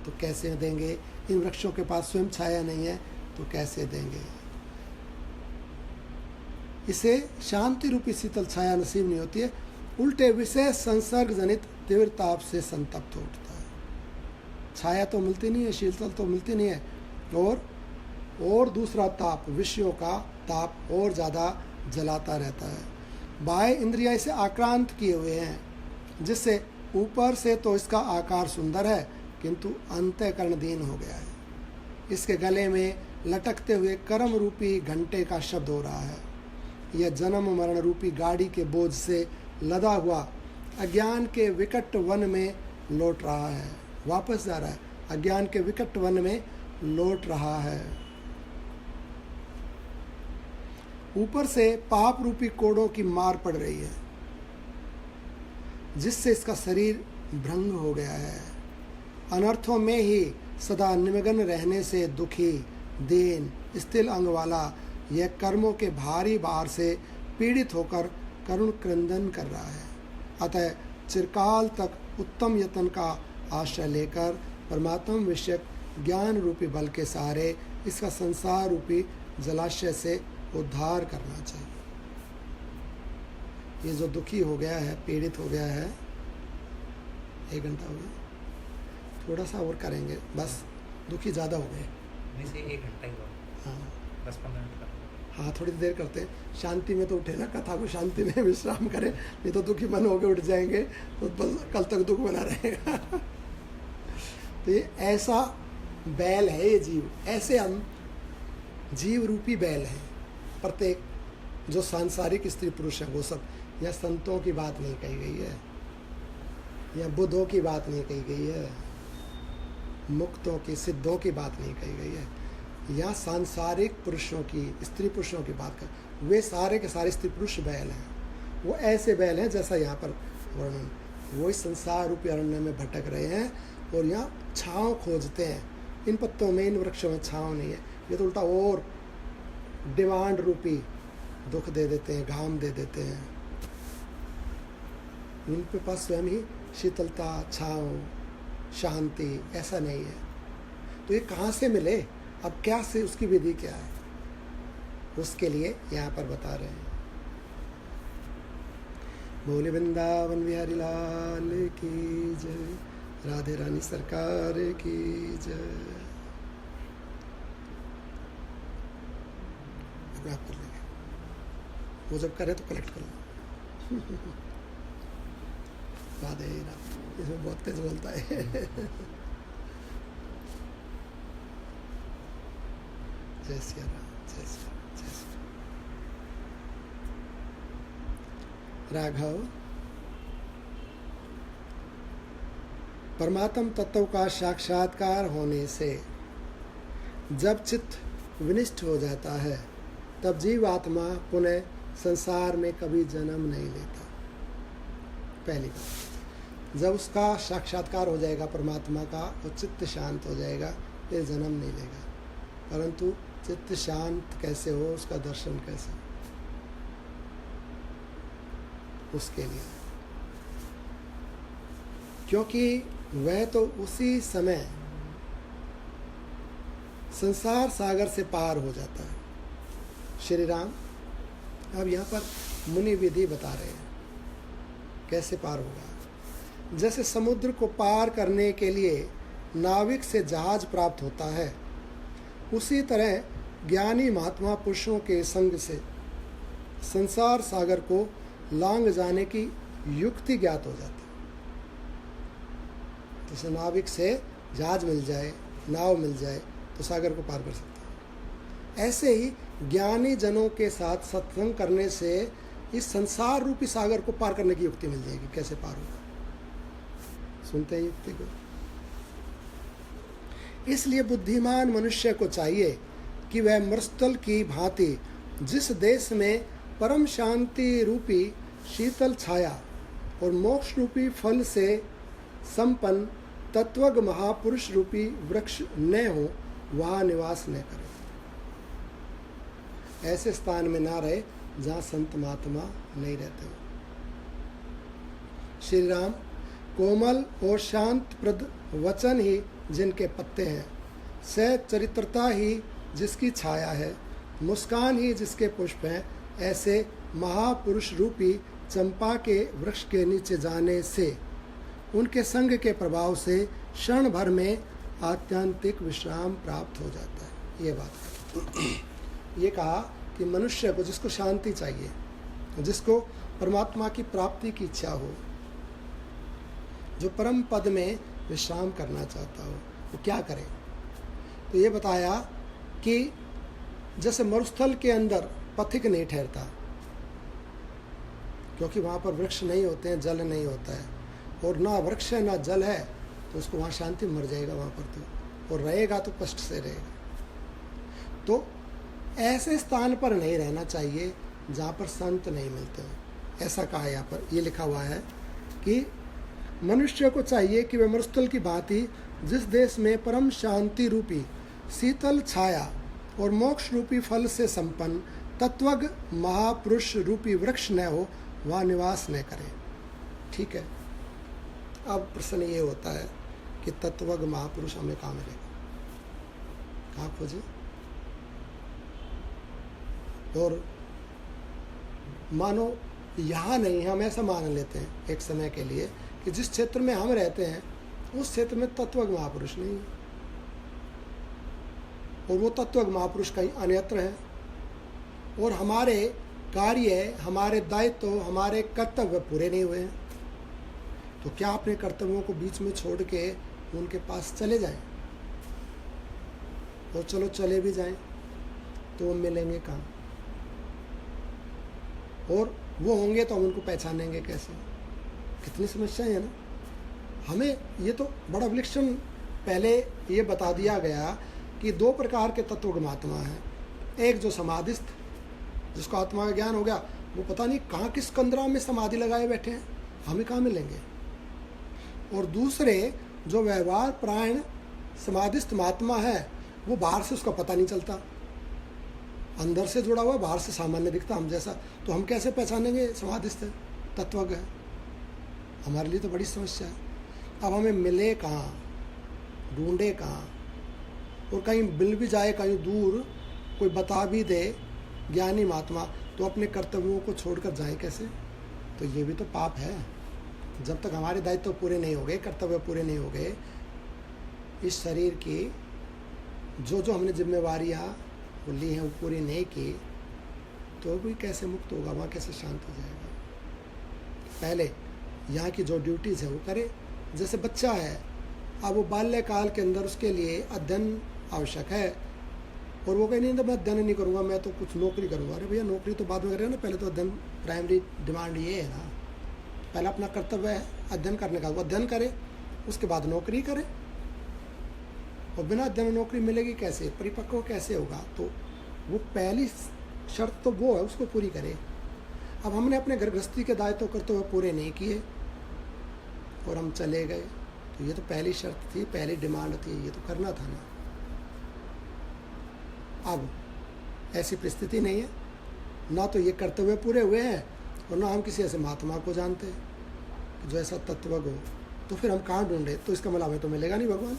तो कैसे देंगे? इन वृक्षों के पास स्वयं छाया नहीं है, तो कैसे देंगे? इसे शांति रूपी शीतल छाया नसीब नहीं होती है। उल्टे विषय संसर्ग जनित तीव्र ताप से संतप्त उठता है। छाया तो मिलती नहीं है, शीतल तो मिलती नहीं है, और दूसरा ताप, विषयों का ताप और ज़्यादा जलाता रहता है। बाह्य इंद्रियां इसे आक्रांत किए हुए हैं, जिससे ऊपर से तो इसका आकार सुंदर है, किंतु अंतःकरण दीन हो गया है। इसके गले में लटकते हुए कर्म रूपी घंटे का शब्द हो रहा है। यह जन्म मरण रूपी गाड़ी के बोझ से लदा हुआ अज्ञान के विकट वन में लौट रहा है, वापस जा रहा है। अज्ञान के विकट वन में लौट रहा है। ऊपर से पाप रूपी कोड़ों की मार पड़ रही है, जिससे इसका शरीर भ्रंग हो गया है। अनर्थों में ही सदा निमग्न रहने से दुखी, दीन, स्थिर अंग वाला यह कर्मों के भारी भार से पीड़ित होकर करुण क्रंदन कर रहा है। अतः चिरकाल तक उत्तम यत्न का आश्रय लेकर परमात्मा विषयक ज्ञान रूपी बल के सहारे इसका संसार रूपी जलाशय से उद्धार करना चाहिए। ये जो दुखी हो गया है, पीड़ित हो गया है, 1 घंटा हो गया, थोड़ा सा और करेंगे, बस दुखी ज़्यादा हो गए। नहीं से 1 घंटा ही हुआ। हाँ 10-15 मिनट का। हाँ, थोड़ी देर करते हैं। शांति में तो उठे ना, कथा को शांति में विश्राम करें, नहीं तो दुखी मन होकर उठ जाएंगे तो बस कल तक दुख बना रहेगा। तो ये ऐसा बैल है ये जीव, ऐसे हम जीव रूपी बैल हैं। प्रत्येक जो सांसारिक स्त्री पुरुष है वो सब, यह संतों की बात नहीं कही गई है, यह बुद्धों की बात नहीं कही गई है, मुक्तों की, सिद्धों की बात नहीं कही गई है, या सांसारिक पुरुषों की, स्त्री पुरुषों की बात कर। वे सारे के सारे स्त्री पुरुष बैल हैं। वो ऐसे बैल हैं जैसा यहाँ पर वर्णन, वो इस संसार रूपी अरण्य में भटक रहे हैं और यहाँ छाँव खोजते हैं। इन पत्तों में, इन वृक्षों में छाँव नहीं है, ये तो उल्टा और डिमांड रूपी दुख दे देते हैं, घाम दे देते हैं। उनके पास स्वयं ही शीतलता, छाँव, शांति ऐसा नहीं है। तो ये कहाँ से मिले? अब क्या से उसकी विधि क्या है, उसके लिए यहाँ पर बता रहे हैं। बोले वृंदावन बिहारी लाल की जय, राधे रानी सरकार की जय। अब आप कर लेंगे, वो जब करे तो कलेक्ट कर लो। राधे राधे, इसमें बहुत तेज बोलता है। जय श्री राम, जय श्री राम, जय श्री राम। राघव, परमात्म तत्व का साक्षात्कार होने से जब चित्त विनिष्ट हो जाता है, तब जीव आत्मा पुनः संसार में कभी जन्म नहीं लेता। पहली बात, जब उसका साक्षात्कार हो जाएगा परमात्मा का और चित्त शांत हो जाएगा, फिर जन्म नहीं लेगा। परंतु चित्त शांत कैसे हो, उसका दर्शन कैसे, उसके लिए, क्योंकि वह तो उसी समय संसार सागर से पार हो जाता है। श्री राम अब यहाँ पर मुनि विधि बता रहे हैं कैसे पार होगा। जैसे समुद्र को पार करने के लिए नाविक से जहाज प्राप्त होता है, उसी तरह ज्ञानी महात्मा पुरुषों के संग से संसार सागर को लांघ जाने की युक्ति ज्ञात हो जाती है। जैसे नाविक से जहाज मिल जाए, नाव मिल जाए तो सागर को पार कर सकता है। ऐसे ही ज्ञानी जनों के साथ सत्संग करने से इस संसार रूपी सागर को पार करने की युक्ति मिल जाएगी। कैसे पार होगा, सुनते हैं युक्ति को। इसलिए बुद्धिमान मनुष्य को चाहिए कि वह मरुस्थल की भांति जिस देश में परम शांति रूपी शीतल छाया और मोक्ष रूपी फल से संपन्न तत्वज्ञ महापुरुष रूपी वृक्ष न हो, वहाँ निवास न करे। ऐसे स्थान में ना रहे जहाँ संत महात्मा नहीं रहते। श्री राम, कोमल और शांत प्रद वचन ही जिनके पत्ते हैं, सह चरित्रता ही जिसकी छाया है, मुस्कान ही जिसके पुष्प हैं, ऐसे महापुरुष रूपी चंपा के वृक्ष के नीचे जाने से, उनके संग के प्रभाव से क्षण भर में आत्यंतिक विश्राम प्राप्त हो जाता है। ये बात ये कहा कि मनुष्य को, जिसको शांति चाहिए, जिसको परमात्मा की प्राप्ति की इच्छा हो, जो परम पद में विश्राम करना चाहता हो, वो क्या करे। तो ये बताया कि जैसे मरुस्थल के अंदर पथिक नहीं ठहरता, क्योंकि वहाँ पर वृक्ष नहीं होते हैं, जल नहीं होता है, और ना वृक्ष है ना जल है, तो उसको वहाँ शांति मर जाएगा वहाँ पर तो, और रहेगा तो कष्ट से रहेगा। तो ऐसे स्थान पर नहीं रहना चाहिए जहाँ पर संत नहीं मिलते हैं। ऐसा कहा है यहाँ पर, ये लिखा हुआ है कि मनुष्य को चाहिए कि वह मरुस्थल की भांति जिस देश में परम शांति रूपी शीतल छाया और मोक्ष रूपी फल से संपन्न तत्वज्ञ महापुरुष रूपी वृक्ष न हो, वहाँ निवास न करे। ठीक है। अब प्रश्न ये होता है कि तत्वज्ञ महापुरुष हमें कहाँ मिलेगा, कहाँ खोजे। और मानो यहाँ नहीं, हम ऐसा मान लेते हैं एक समय के लिए कि जिस क्षेत्र में हम रहते हैं उस क्षेत्र में तत्वज्ञ महापुरुष नहीं है, और वो तत्वज्ञ महापुरुष कहीं अन्यत्र है, और हमारे कार्य, हमारे दायित्व, हमारे कर्तव्य पूरे नहीं हुए हैं। तो क्या अपने कर्तव्यों को बीच में छोड़ के उनके पास चले जाएं? और चलो चले भी जाएं तो वो मिलेंगे कहाँ, और वो होंगे तो हम उनको पहचानेंगे कैसे। कितनी समस्याएं है ना। हमें ये तो बड़ा विलक्षण पहले ये बता दिया गया कि दो प्रकार के तत्वज्ञ महात्मा हैं। एक जो समाधिस्थ, जिसको आत्मा का ज्ञान हो गया, वो पता नहीं कहाँ किस कंदरा में समाधि लगाए बैठे हैं, हमें कहाँ मिलेंगे। और दूसरे जो व्यवहार प्राण समाधिस्थ महात्मा है, वो बाहर से उसका पता नहीं चलता, अंदर से जुड़ा हुआ, बाहर से सामान्य दिखता हम जैसा। तो हम कैसे पहचानेंगे समाधिस्थ है, तत्वज्ञ है। हमारे लिए तो बड़ी समस्या है। अब हमें मिले कहाँ, ढूंढे कहाँ, और कहीं मिल भी जाए कहीं दूर, कोई बता भी दे ज्ञानी महात्मा, तो अपने कर्तव्यों को छोड़कर जाएं कैसे? तो ये भी तो पाप है। जब तक हमारे दायित्व पूरे नहीं हो गए, कर्तव्य पूरे नहीं हो गए, इस शरीर की जो हमने जिम्मेवारियाँ वो ली हैं वो पूरी नहीं की, तो भी कैसे मुक्त होगा, वहाँ कैसे शांत हो जाएगा? पहले यहाँ की जो ड्यूटीज़ है वो करे। जैसे बच्चा है, अब वो बाल्यकाल के अंदर उसके लिए अध्ययन आवश्यक है, और वो कहे नहीं तो मैं अध्ययन नहीं करूँगा, मैं तो कुछ नौकरी करूँगा। अरे भैया नौकरी तो बाद में करें ना, पहले तो अध्ययन, प्राइमरी डिमांड ये है ना, पहला अपना कर्तव्य है अध्ययन करने का, वो अध्ययन करे, उसके बाद नौकरी करे। और बिना अध्ययन नौकरी मिलेगी कैसे, परिपक्व कैसे होगा? तो वो पहली शर्त तो वो है, उसको पूरी करे। अब हमने अपने घर गृहस्थी के दायित्व कर्तव्य पूरे नहीं किए और हम चले गए, तो ये तो पहली शर्त थी, पहली डिमांड थी, ये तो करना था ना। अब ऐसी परिस्थिति नहीं है, ना तो ये कर्तव्य पूरे हुए हैं और ना हम किसी ऐसे महात्मा को जानते कि जो ऐसा तत्वज्ञ हो, तो फिर हम कहाँ ढूंढे? तो इसका मतलब हमें तो मिलेगा नहीं भगवान,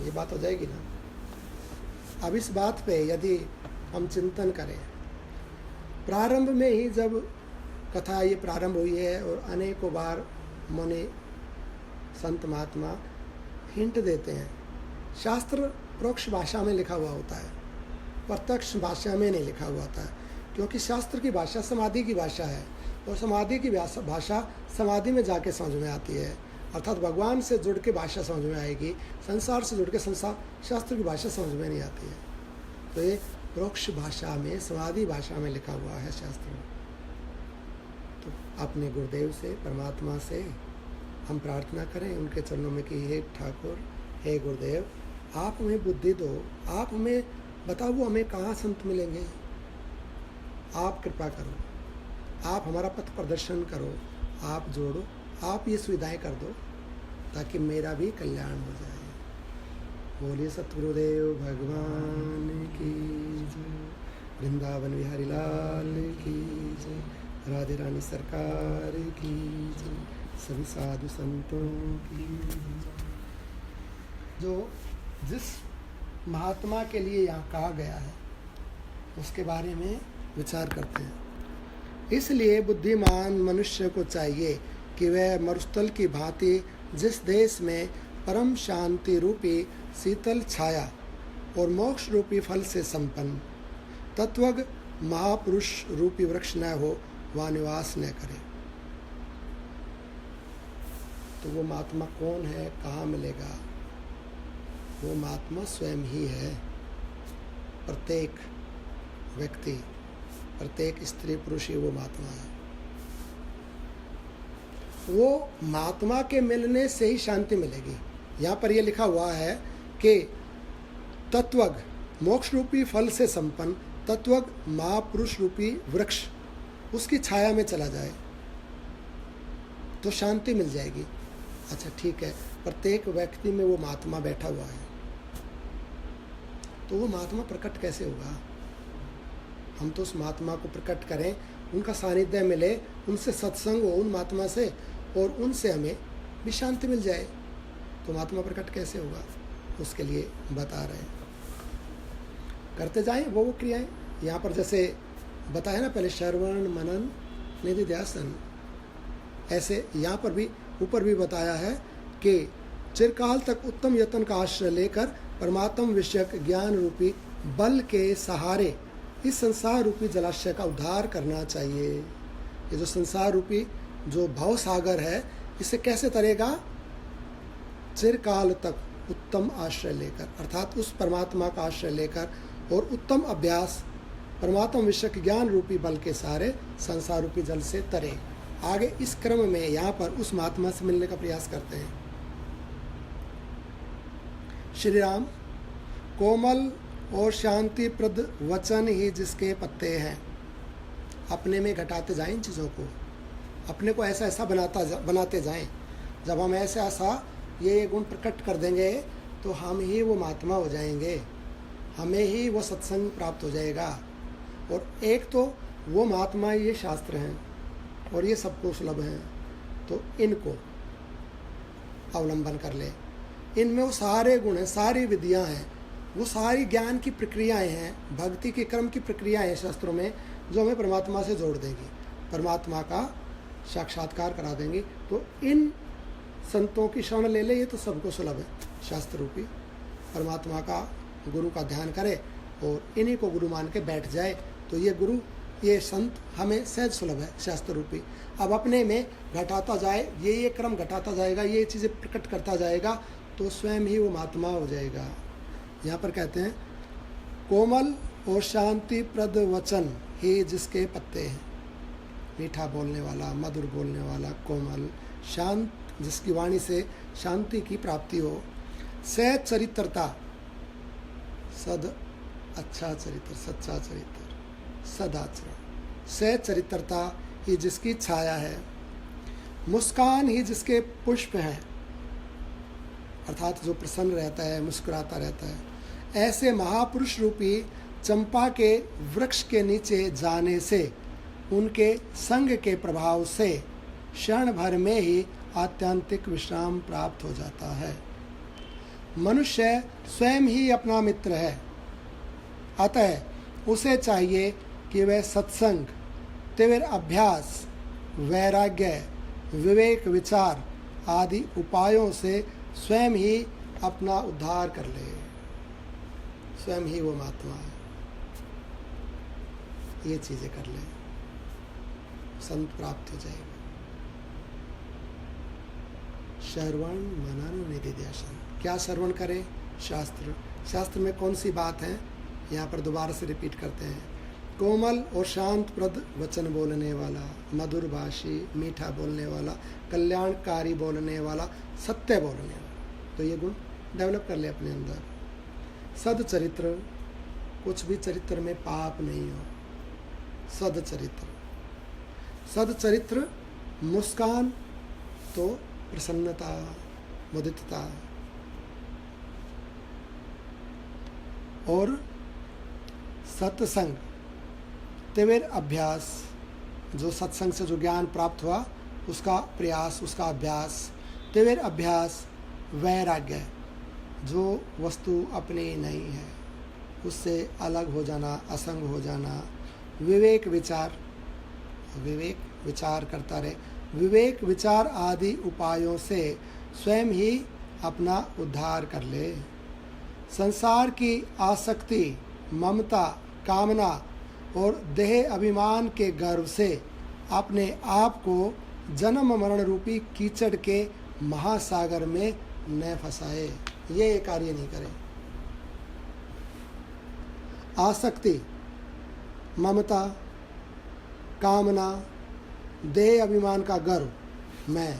ये बात हो जाएगी ना। अब इस बात पे यदि हम चिंतन करें, प्रारंभ में ही जब कथा ये प्रारंभ हुई है और अनेकों बार मुनि संत महात्मा हिंट देते हैं, शास्त्र परोक्ष भाषा में लिखा हुआ होता है, प्रत्यक्ष भाषा में नहीं लिखा हुआ होता है, क्योंकि शास्त्र की भाषा समाधि की भाषा है, और समाधि की भाषा समाधि में जाके समझ में आती है, अर्थात भगवान से जुड़ के भाषा समझ में आएगी, संसार से जुड़ के शास्त्र की भाषा समझ में नहीं आती है। तो ये परोक्ष भाषा में, समाधि भाषा में लिखा हुआ है शास्त्र में। तो अपने गुरुदेव से, परमात्मा से हम प्रार्थना करें उनके चरणों में कि हे ठाकुर, हे गुरुदेव, आप हमें बुद्धि दो, आप हमें बताओ वो हमें कहाँ संत मिलेंगे, आप कृपा करो, आप हमारा पथ प्रदर्शन करो, आप जोड़ो, आप ये सुविधाएं कर दो ताकि मेरा भी कल्याण हो जाए। बोलिए सतगुरुदेव भगवान की जय, वृंदावन बिहारी लाल की जय, राधे रानी सरकार की जय, सभी साधु संतों की जय। जो जिस महात्मा के लिए यहाँ कहा गया है उसके बारे में विचार करते हैं। इसलिए बुद्धिमान मनुष्य को चाहिए कि वह मरुस्थल की भांति जिस देश में परम शांति रूपी शीतल छाया और मोक्ष रूपी फल से संपन्न तत्वज्ञ महापुरुष रूपी वृक्ष न हो, वह निवास न करे। तो वो महात्मा कौन है, कहाँ मिलेगा? वो महात्मा स्वयं ही है। प्रत्येक व्यक्ति, प्रत्येक स्त्री पुरुष ही वो महात्मा है। वो महात्मा के मिलने से ही शांति मिलेगी। यहाँ पर ये लिखा हुआ है कि तत्वज्ञ मोक्ष रूपी फल से संपन्न तत्वज्ञ महापुरुष रूपी वृक्ष उसकी छाया में चला जाए तो शांति मिल जाएगी। अच्छा ठीक है, प्रत्येक व्यक्ति में वो महात्मा बैठा हुआ है, तो वो महात्मा प्रकट कैसे होगा? हम तो उस महात्मा को प्रकट करें, उनका सानिध्य मिले, उनसे सत्संग हो उन महात्मा से, और उनसे हमें भी शांति मिल जाए, तो महात्मा प्रकट कैसे होगा? उसके लिए बता रहे हैं, करते जाएं वो क्रियाएं। यहाँ पर जैसे बताया ना पहले, श्रवण मनन निधिध्यासन, ऐसे यहाँ पर भी ऊपर भी बताया है कि चिरकाल तक उत्तम यत्न का आश्रय लेकर परमात्म विषयक ज्ञान रूपी बल के सहारे इस संसार रूपी जलाशय का उद्धार करना चाहिए। ये जो संसार रूपी जो भव सागर है, इसे कैसे तरेगा? चिरकाल तक उत्तम आश्रय लेकर, अर्थात उस परमात्मा का आश्रय लेकर और उत्तम अभ्यास परमात्मा विषयक ज्ञान रूपी बल के सहारे संसार रूपी जल से तरे। आगे इस क्रम में यहाँ पर उस महात्मा से मिलने का प्रयास करते हैं। श्री राम कोमल और शांतिप्रद वचन ही जिसके पत्ते हैं। अपने में घटाते जाएं इन चीज़ों को, अपने को ऐसा ऐसा बनाते जाएं। जब हम ऐसा ये गुण प्रकट कर देंगे तो हम ही वो महात्मा हो जाएंगे, हमें ही वो सत्संग प्राप्त हो जाएगा। और एक तो वो महात्मा ये शास्त्र हैं और ये सबको सुलभ हैं, तो इनको अवलंबन कर ले। इनमें वो सारे गुण हैं, सारी विधियां हैं, वो सारी ज्ञान की प्रक्रियाएं हैं, भक्ति के क्रम की प्रक्रियाएं हैं शास्त्रों में, जो हमें परमात्मा से जोड़ देंगी, परमात्मा का साक्षात्कार करा देंगी। तो इन संतों की शरण ले ले, ये तो सबको सुलभ है। शास्त्र रूपी परमात्मा का, गुरु का ध्यान करे और इन्हीं को गुरु मान के बैठ जाए, तो ये गुरु, ये संत हमें सहज सुलभ है शास्त्र रूपी। अब अपने में घटाता जाए, ये क्रम घटाता जाएगा, ये चीज़ें प्रकट करता जाएगा, तो स्वयं ही वो महात्मा हो जाएगा। यहाँ पर कहते हैं कोमल और शांति प्रद वचन ही जिसके पत्ते हैं। मीठा बोलने वाला, मधुर बोलने वाला, कोमल, शांत, जिसकी वाणी से शांति की प्राप्ति हो। सह चरित्रता, सद अच्छा चरित्र, सच्चा चरित्र, सदाचरण। सह चरित्रता ही जिसकी छाया है। मुस्कान ही जिसके पुष्प हैं, अर्थात जो प्रसन्न रहता है, मुस्कुराता रहता है। ऐसे महापुरुष रूपी चंपा के वृक्ष के नीचे जाने से, उनके संग के प्रभाव से क्षण भर में ही आत्यंतिक विश्राम प्राप्त हो जाता है। मनुष्य स्वयं ही अपना मित्र है, अतः उसे चाहिए कि वह सत्संग, तीव्र अभ्यास, वैराग्य, विवेक, विचार आदि उपायों से स्वयं ही अपना उद्धार कर ले। स्वयं ही वो महात्मा है, ये चीजें कर ले, संत प्राप्त हो जाएगा। श्रवण मनन निधिध्यासन। क्या श्रवण करें? शास्त्र। शास्त्र में कौन सी बात है, यहाँ पर दोबारा से रिपीट करते हैं। कोमल और शांत प्रद वचन बोलने वाला, मधुर भाषी, मीठा बोलने वाला, कल्याणकारी बोलने वाला, सत्य बोलने वाला, तो ये गुण डेवलप कर ले अपने अंदर। सद चरित्र, कुछ भी चरित्र में पाप नहीं हो। सद चरित्र, सद चरित्र, मुस्कान तो प्रसन्नता, मुदितता, और सत्संग, तीव्र अभ्यास, जो सत्संग से जो ज्ञान प्राप्त हुआ उसका प्रयास, उसका अभ्यास, तीव्र अभ्यास, वैराग्य, जो वस्तु अपनी नहीं है उससे अलग हो जाना, असंग हो जाना, विवेक, विचार, विवेक विचार करता रहे, विवेक विचार आदि उपायों से स्वयं ही अपना उद्धार कर ले। संसार की आसक्ति, ममता, कामना और देह अभिमान के गर्व से अपने आप को जन्म मरण रूपी कीचड़ के महासागर में न फंसाए, ये कार्य नहीं करें। आसक्ति, ममता, कामना, देह अभिमान का गर्व, मैं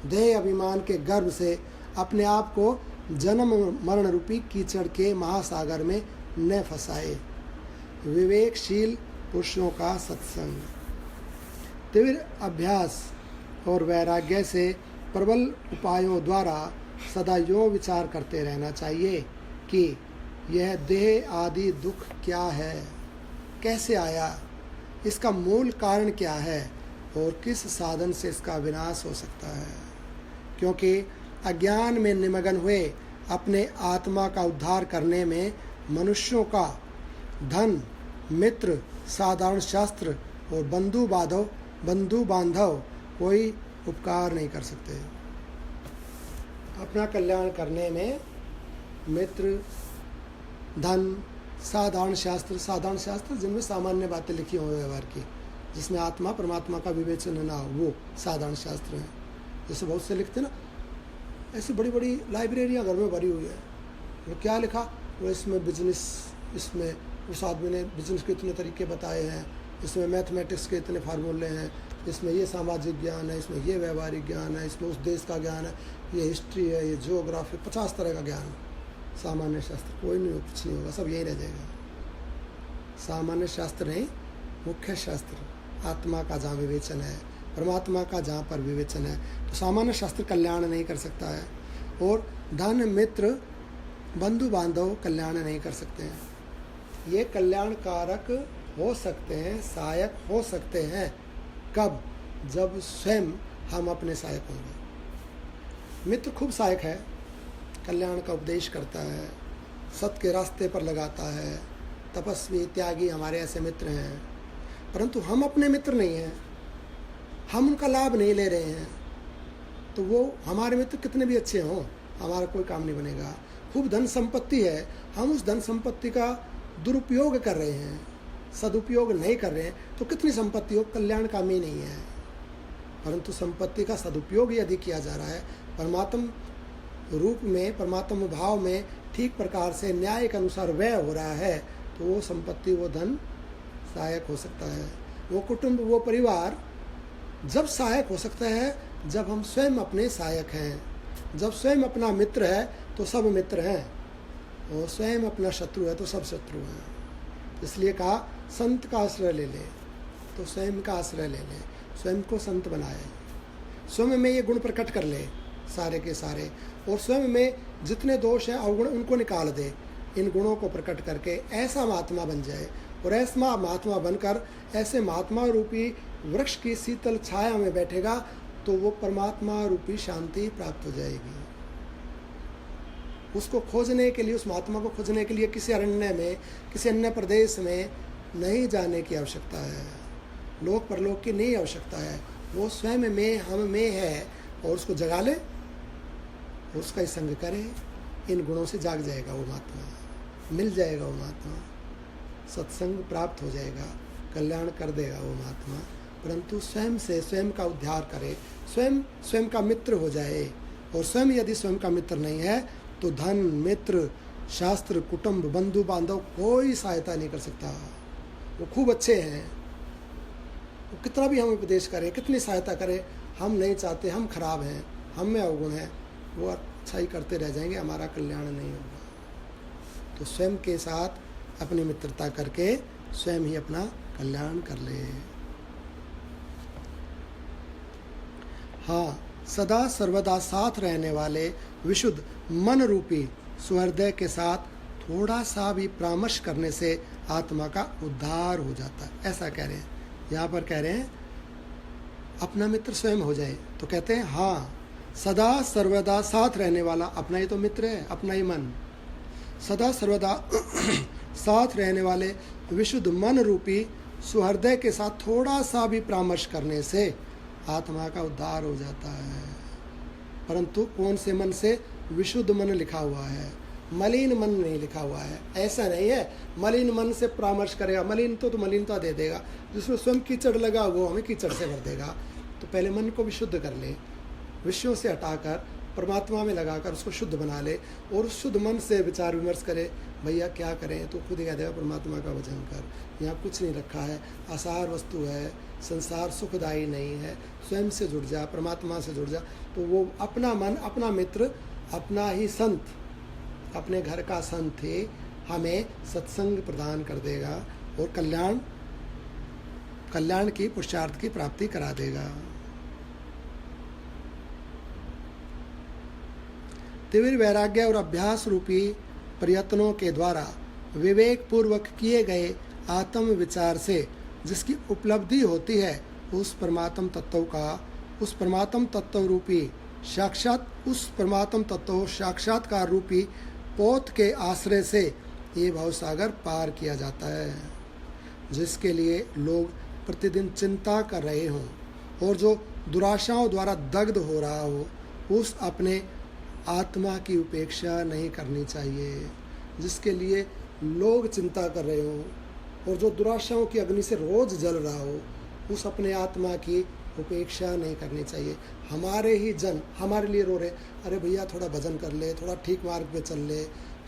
देह अभिमान के गर्व से अपने आप को जन्म मरण रूपी कीचड़ के महासागर में न फंसाए। विवेकशील पुरुषों का सत्संग, तीव्र अभ्यास और वैराग्य से प्रबल उपायों द्वारा सदा यूँ विचार करते रहना चाहिए कि यह देह आदि दुख क्या है, कैसे आया, इसका मूल कारण क्या है और किस साधन से इसका विनाश हो सकता है। क्योंकि अज्ञान में निमग्न हुए अपने आत्मा का उद्धार करने में मनुष्यों का धन, मित्र, साधारण शास्त्र और बंधु बांधव कोई उपकार नहीं कर सकते। अपना कल्याण करने में मित्र, धन, साधारण शास्त्र जिनमें सामान्य बातें लिखी हो व्यवहार की, जिसमें आत्मा परमात्मा का विवेचन ना हो, वो साधारण शास्त्र हैं। जैसे बहुत से लिखते ना, ऐसी बड़ी बड़ी लाइब्रेरियाँ घर में भरी हुई है, वो क्या लिखा, वो इसमें बिजनेस, इसमें उस आदमी ने बिजनेस के इतने तरीके बताए हैं, इसमें मैथमेटिक्स के इतने फार्मूले हैं, इसमें ये सामाजिक ज्ञान है, इसमें ये व्यवहारिक ज्ञान है, इसमें उस देश का ज्ञान है, ये हिस्ट्री है, ये जियोग्राफी, 50 तरह का ज्ञान। सामान्य शास्त्र कोई नहीं, कुछ नहीं होगा, सब यही रह जाएगा। सामान्य शास्त्र नहीं, मुख्य शास्त्र आत्मा का जहाँ विवेचन है, परमात्मा का जहाँ पर विवेचन है, तो सामान्य शास्त्र कल्याण नहीं कर सकता है। और धन, मित्र, बंधु बांधव कल्याण नहीं कर सकते हैं। ये कल्याण कारक हो सकते हैं, सहायक हो सकते हैं, कब? जब स्वयं हम अपने सहायक होंगे। मित्र खूब सहायक है, कल्याण का उपदेश करता है, सत्य के रास्ते पर लगाता है, तपस्वी त्यागी हमारे ऐसे मित्र हैं। परंतु हम अपने मित्र नहीं हैं, हम उनका लाभ नहीं ले रहे हैं, तो वो हमारे मित्र कितने भी अच्छे हों, हमारा कोई काम नहीं बनेगा। खूब धन संपत्ति है, हम उस धन संपत्ति का दुरुपयोग कर रहे हैं, सदुपयोग नहीं कर रहे हैं, तो कितनी संपत्ति हो, कल्याणकामी नहीं है। परंतु संपत्ति का सदुपयोग यदि किया जा रहा है, परमात्म रूप में, परमात्म भाव में ठीक प्रकार से न्याय के अनुसार व्यय हो रहा है, तो वो संपत्ति, वो धन सहायक हो सकता है। वो कुटुंब, वो परिवार जब सहायक हो सकता है जब हम स्वयं अपने सहायक हैं। जब स्वयं अपना मित्र है तो सब मित्र हैं, और स्वयं अपना शत्रु है तो सब शत्रु हैं। इसलिए कहा संत का आश्रय ले ले, तो स्वयं का आश्रय ले ले, स्वयं को संत बनाए, स्वयं में ये गुण प्रकट कर ले सारे के सारे, और स्वयं में जितने दोष हैं अवगुण उनको निकाल दे। इन गुणों को प्रकट करके ऐसा महात्मा बन जाए, और ऐसा महात्मा बनकर ऐसे महात्मा रूपी वृक्ष की शीतल छाया में बैठेगा तो वो परमात्मा रूपी शांति प्राप्त हो जाएगी। उसको खोजने के लिए, उस महात्मा को खोजने के लिए किसी अरण्य में, किसी अन्य प्रदेश में नहीं जाने की आवश्यकता है, लोक परलोक की नहीं आवश्यकता है। वो स्वयं में, हम में है, और उसको जगा ले, उसका ही संग करे, इन गुणों से जाग जाएगा वो महात्मा, मिल जाएगा वो महात्मा, सत्संग प्राप्त हो जाएगा, कल्याण कर देगा वो महात्मा। परंतु स्वयं से स्वयं का उद्धार करे, स्वयं का मित्र हो जाए। और स्वयं यदि स्वयं का मित्र नहीं है तो धन, मित्र, शास्त्र, कुटुंब, बंधु बांधव कोई सहायता नहीं कर सकता। वो खूब अच्छे हैं, वो कितना भी हम उपदेश करें, कितनी सहायता करें, हम नहीं चाहते, हम खराब हैं, हम में अवगुण है, वो अच्छाई करते रह जाएंगे, हमारा कल्याण नहीं होगा। तो स्वयं के साथ अपनी मित्रता करके स्वयं ही अपना कल्याण कर ले। हाँ, सदा सर्वदा साथ रहने वाले विशुद्ध मन रूपी सुहृदय के साथ थोड़ा सा भी परामर्श करने से आत्मा का उद्धार हो जाता है, ऐसा कह रहे हैं। यहाँ पर कह रहे हैं अपना मित्र स्वयं हो जाए, तो कहते हैं हाँ, सदा सर्वदा साथ रहने वाला अपना ही तो मित्र है, अपना ही मन। सदा सर्वदा साथ रहने वाले विशुद्ध मन रूपी सुहृदय के साथ थोड़ा सा भी परामर्श करने से आत्मा का उद्धार हो जाता है। परंतु कौन से मन से? विशुद्ध मन लिखा हुआ है, मलिन मन नहीं लिखा हुआ है। ऐसा नहीं है मलिन मन से परामर्श करेगा, मलिन तो मलिनता दे देगा, जिसमें स्वयं कीचड़ लगा वो हमें कीचड़ से भर देगा। तो पहले मन को विशुद्ध कर ले, विषयों से हटाकर परमात्मा में लगाकर उसको शुद्ध बना ले, और उस शुद्ध मन से विचार विमर्श करे, भैया क्या करें? तो खुद ही कह देगा परमात्मा का भजन कर, यहाँ कुछ नहीं रखा है, आसार वस्तु है, संसार सुखदायी नहीं है, स्वयं से जुड़ जा, परमात्मा से जुड़ जा। तो वो अपना मन, अपना मित्र, अपना ही संत, अपने घर का संत ही हमें सत्संग प्रदान कर देगा और कल्याण की, पुरुषार्थ की प्राप्ति करा देगा। तीव्र वैराग्य और अभ्यास रूपी प्रयत्नों के द्वारा विवेक पूर्वक किए गए आत्म विचार से जिसकी उपलब्धि होती है, उस परमात्म तत्व रूपी साक्षात्कार रूपी पोत के आश्रय से ये भवसागर पार किया जाता है, जिसके लिए लोग प्रतिदिन चिंता कर रहे हों और जो दुराशाओं द्वारा दग्ध हो रहा हो, उस अपने आत्मा की उपेक्षा नहीं करनी चाहिए। जिसके लिए लोग चिंता कर रहे हों और जो दुराशाओं की अग्नि से रोज जल रहा हो, उस अपने आत्मा की उपेक्षा नहीं करनी चाहिए। हमारे ही जन हमारे लिए रो रहे, अरे भैया थोड़ा भजन कर ले, थोड़ा ठीक मार्ग पे चल ले,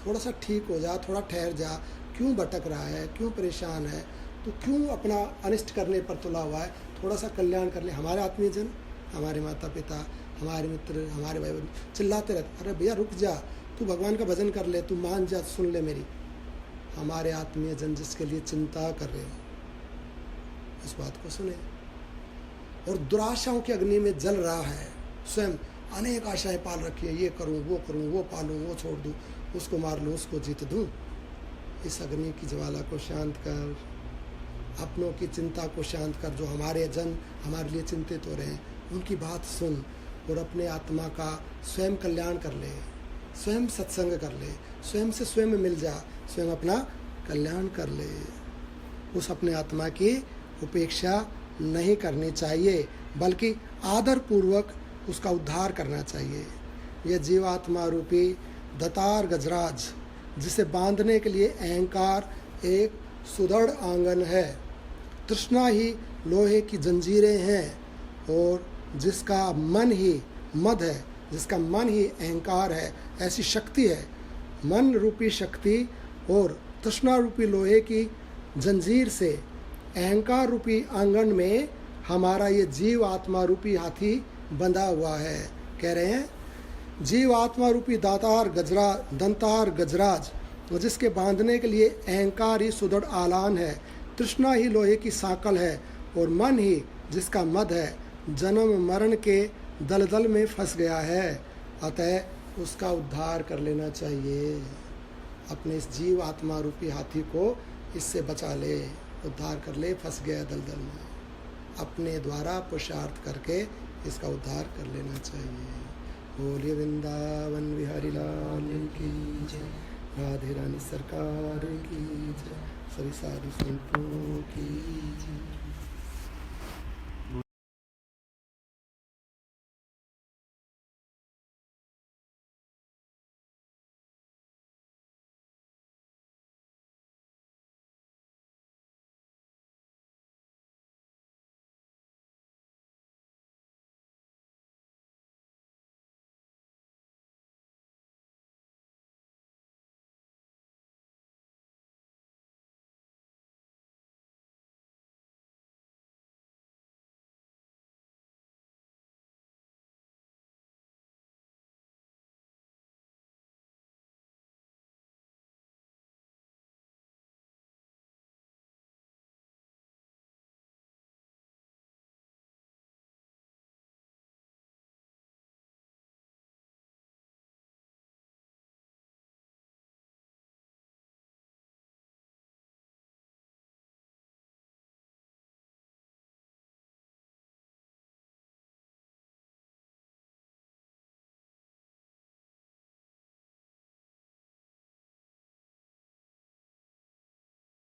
थोड़ा सा ठीक हो जा, थोड़ा ठहर जा, क्यों भटक रहा है, क्यों परेशान है, तो क्यों अपना अनिष्ट करने पर तुला हुआ है, थोड़ा सा कल्याण कर ले। हमारे आत्मीय जन, हमारे माता पिता, हमारे मित्र, हमारे भाई बहन चिल्लाते रहते, अरे भैया रुक जा, तू भगवान का भजन कर ले, तू मान जा, सुन ले मेरी। हमारे आत्मीय जन जिसके लिए चिंता कर रहे हो, इस बात को सुने। और दुराशाओं की अग्नि में जल रहा है, स्वयं अनेक आशाएं पाल रखी है, ये करूं, वो पालूं, वो छोड़ दूं, उसको मार लूं, उसको जीत दूं। इस अग्नि की ज्वाला को शांत कर अपनों की चिंता को शांत कर। जो हमारे जन हमारे लिए चिंतित हो रहे हैं उनकी बात सुन और अपने आत्मा का स्वयं कल्याण कर ले, स्वयं सत्संग कर ले, स्वयं से स्वयं मिल जा, स्वयं अपना कल्याण कर ले। उस अपने आत्मा की उपेक्षा नहीं करनी चाहिए, बल्कि आदर पूर्वक उसका उद्धार करना चाहिए। यह जीवात्मा रूपी दतार गजराज, जिसे बांधने के लिए अहंकार एक सुदृढ़ आंगन है, तृष्णा ही लोहे की जंजीरें हैं और जिसका मन ही मद है, जिसका मन ही अहंकार है, ऐसी शक्ति है। मन रूपी शक्ति और तृष्णा रूपी लोहे की जंजीर से अहंकार रूपी आंगन में हमारा ये जीव आत्मा रूपी हाथी बंधा हुआ है। कह रहे हैं जीव आत्मा रूपी दंतार गजराज, जिसके बांधने के लिए अहंकार ही सुदृढ़ आलान है, तृष्णा ही लोहे की सांकल है और मन ही जिसका मद है, जन्म मरण के दलदल में फंस गया है। अतः उसका उद्धार कर लेना चाहिए। अपने इस जीव आत्मा रूपी हाथी को इससे बचा ले, उद्धार कर ले, फंस गया दलदल में। अपने द्वारा पुरुषार्थ करके इसका उद्धार कर लेना चाहिए। बोलिए वृंदावन बिहारी लाल की जय, राधे रानी सरकार की जय, सभी साधु संतों की जय।